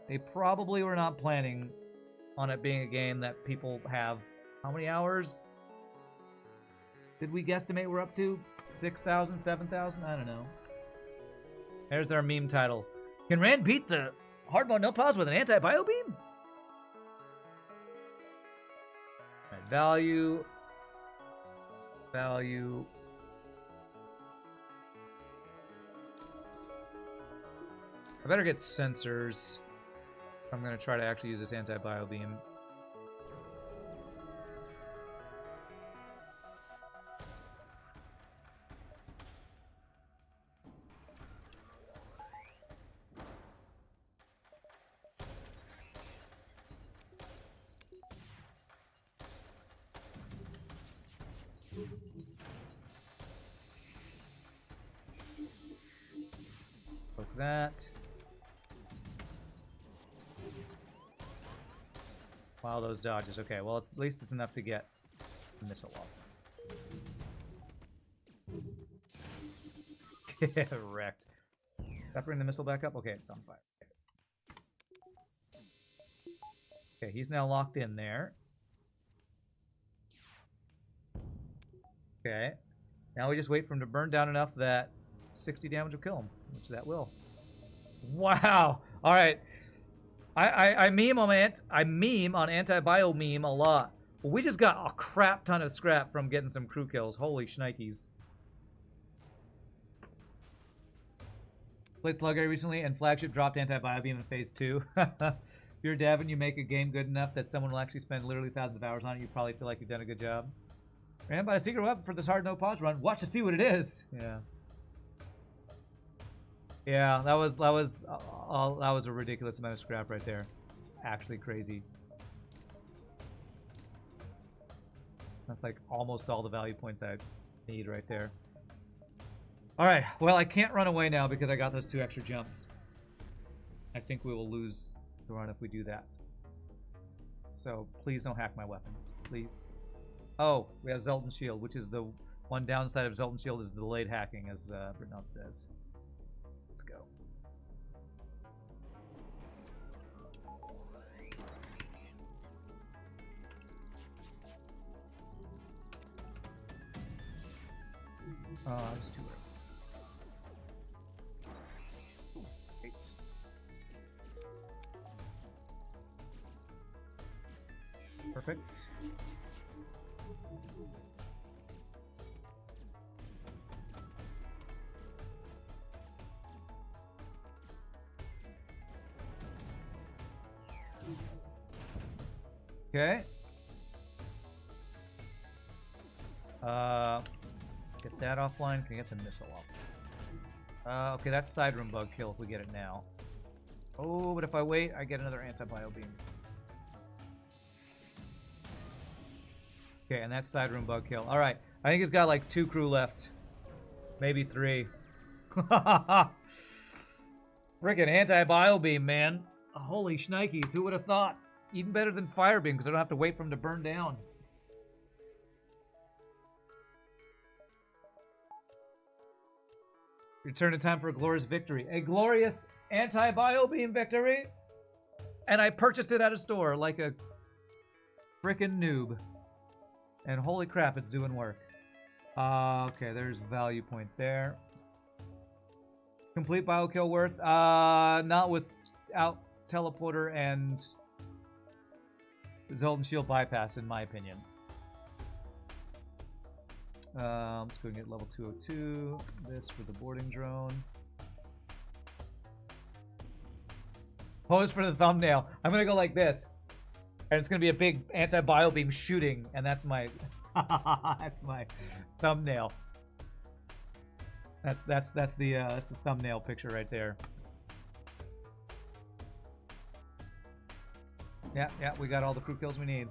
They probably were not planning on it being a game that people have. How many hours did we guesstimate we're up to? 6,000, 7,000? I don't know. There's their meme title. Can Rand beat the hard mode no pause with an anti-bio beam? Right, value. Value. I better get sensors. I'm going to try to actually use this anti-bio beam. Poke that. Wow, those dodges. Okay, well, at least it's enough to get the missile off. Wrecked. Did that bring the missile back up? Okay, it's on fire. Okay, he's now locked in there. Okay. Now we just wait for him to burn down enough that 60 damage will kill him, which that will. Wow. All right. I meme on anti-bio meme a lot. But we just got a crap ton of scrap from getting some crew kills. Holy shnikes. Played Sluggery recently, and Flagship dropped anti-bio beam in Phase 2. If you're a dev and you make a game good enough that someone will actually spend literally thousands of hours on it, you probably feel like you've done a good job. Ran by a secret weapon for this hard no pause run. Watch to see what it is. Yeah. Yeah, that was a ridiculous amount of scrap right there. Actually crazy. That's like almost all the value points I need right there. All right, well, I can't run away now because I got those 2 extra jumps. I think we will lose the run if we do that. So please don't hack my weapons, please. Oh, we have Zoltan Shield, which is the one downside of Zoltan Shield is the delayed hacking, as Britnell says. Let's go. It's too early. 8. Perfect. Okay. Let's get that offline. Can I get the missile off? Okay, that's side room bug kill if we get it now. Oh, but if I wait, I get another anti-bio beam. Okay, and that's side room bug kill. All right, I think he's got like 2 crew left, maybe 3. Freaking anti-bio beam, man! Holy shnikes! Who would have thought? Even better than fire beam because I don't have to wait for him to burn down. Return in time for a glorious victory. A glorious anti-bio beam victory! And I purchased it at a store like a frickin' noob. And holy crap, it's doing work. Okay, there's value point there. Complete bio kill worth? Not without teleporter and Zoltan Shield bypass, in my opinion. Let's go and get level 202. This for the boarding drone. Pose for the thumbnail. I'm gonna go like this, and it's gonna be a big anti-bio beam shooting, and that's my that's my thumbnail. That's the thumbnail picture right there. Yeah, we got all the crew kills we need.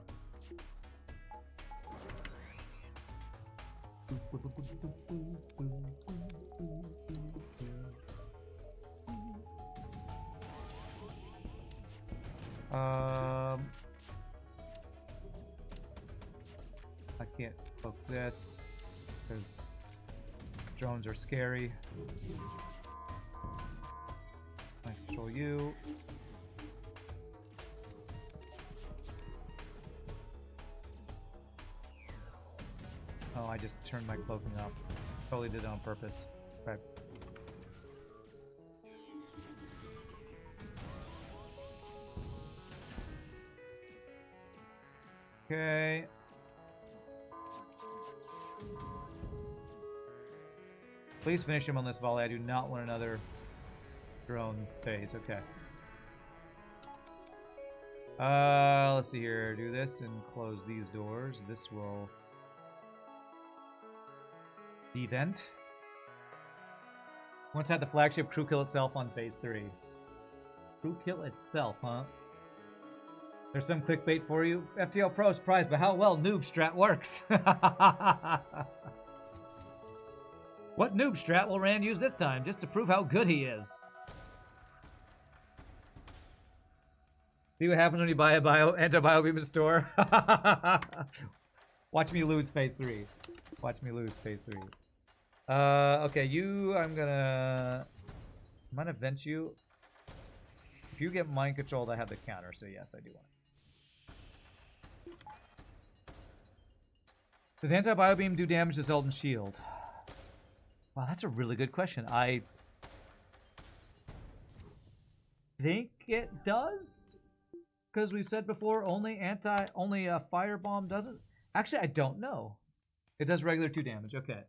I Poke this, because drones are scary. I control you. Oh, I just turned my cloaking up. Totally did it on purpose. Okay. Okay. Please finish him on this volley. I do not want another drone phase. Okay. Let's see here. Do this and close these doors. This will event. Once had the flagship crew kill itself on phase 3. Crew kill itself, huh? There's some clickbait for you. FTL Pro surprised by how well noob strat works. What noob strat will Rand use this time, just to prove how good he is? See what happens when you buy a anti-bio beam in the store? Watch me lose phase 3. Watch me lose phase 3. Okay, you, I'm gonna vent you. If you get mind controlled, I have the counter, so yes, I do want it. Does anti-bio beam do damage to Zoltan's shield? Wow, that's a really good question. I think it does, because we've said before only a firebomb doesn't. Actually, I don't know. It does regular 2 damage. Okay.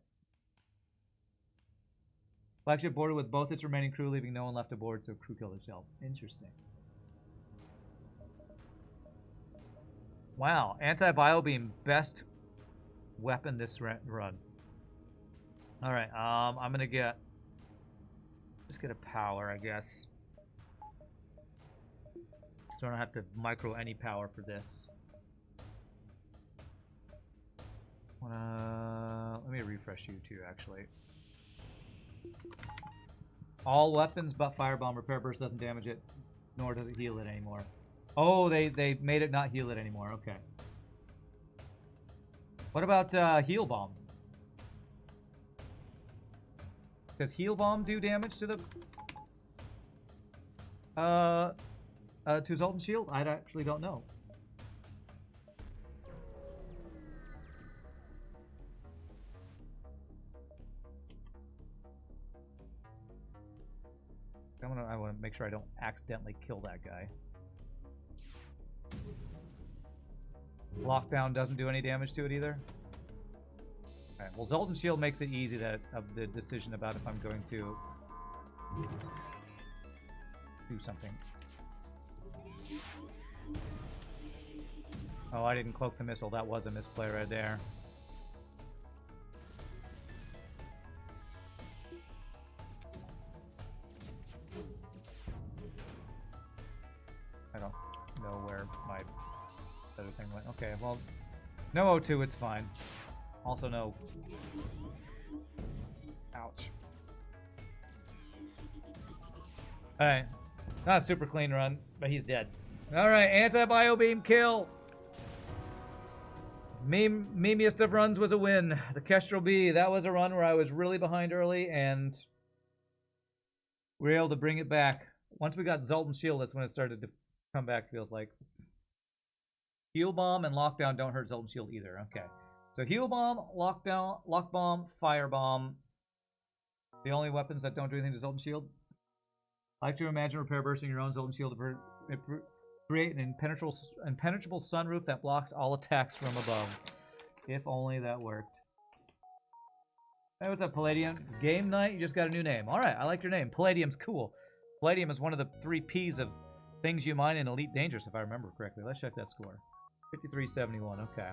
Flagship boarded with both its remaining crew, leaving no one left aboard, so crew killed itself. Interesting. Wow, anti-bio beam, best weapon this run. All right, I'm gonna just get a power, I guess. So I don't have to micro any power for this. Let me refresh you too, actually. All weapons but firebomb. Repair burst doesn't damage it, nor does it heal it anymore. Oh, they made it not heal it anymore. Okay. What about heal bomb? Does heal bomb do damage to the to Zoltan's shield? I actually don't know. I want to make sure I don't accidentally kill that guy. Lockdown doesn't do any damage to it either. Alright, well, Zoltan's shield makes it easy of the decision about if I'm going to do something. Oh, I didn't cloak the missile. That was a misplay right there. I don't know where my other thing went. Okay, well, no O2, it's fine. Also no... Ouch. Alright. Not a super clean run, but he's dead. Alright, anti-bio beam kill! Memeiest of runs was a win. The Kestrel B, that was a run where I was really behind early, and we were able to bring it back. Once we got Zoltan's shield, that's when it started to come back, feels like. Heal bomb and lockdown don't hurt Zoltan's shield either. Okay. So heal bomb, lockdown, lock bomb, fire bomb. The only weapons that don't do anything to Zoltan's shield. I like to imagine repair bursting your own Zoltan's shield to create an impenetrable sunroof that blocks all attacks from above. If only that worked. Hey, what's up, Palladium? It's game night. You just got a new name. All right, I like your name. Palladium's cool. Palladium is one of the 3 P's of things you mine in Elite Dangerous, if I remember correctly. Let's check that score. 5371. Okay.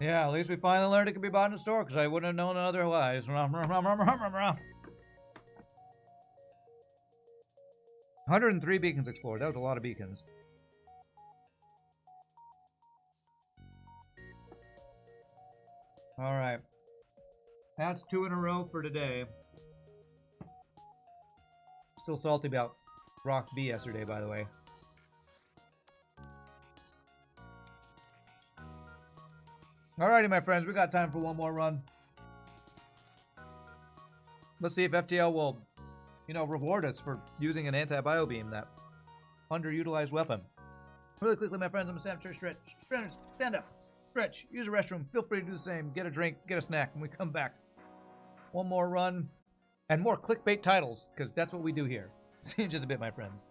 Yeah, at least we finally learned it could be bought in the store, because I wouldn't have known otherwise. 103 beacons explored. That was a lot of beacons. All right. That's 2 in a row for today. Still salty about Rock B yesterday, by the way. Alrighty, my friends, we got time for one more run. Let's see if FTL will, reward us for using an anti-bio beam, that underutilized weapon. Really quickly, my friends, I'm gonna stand up, stretch. Friends, stand up, stretch, use a restroom. Feel free to do the same. Get a drink, get a snack when we come back. One more run, and more clickbait titles, because that's what we do here. See you in just a bit, my friends.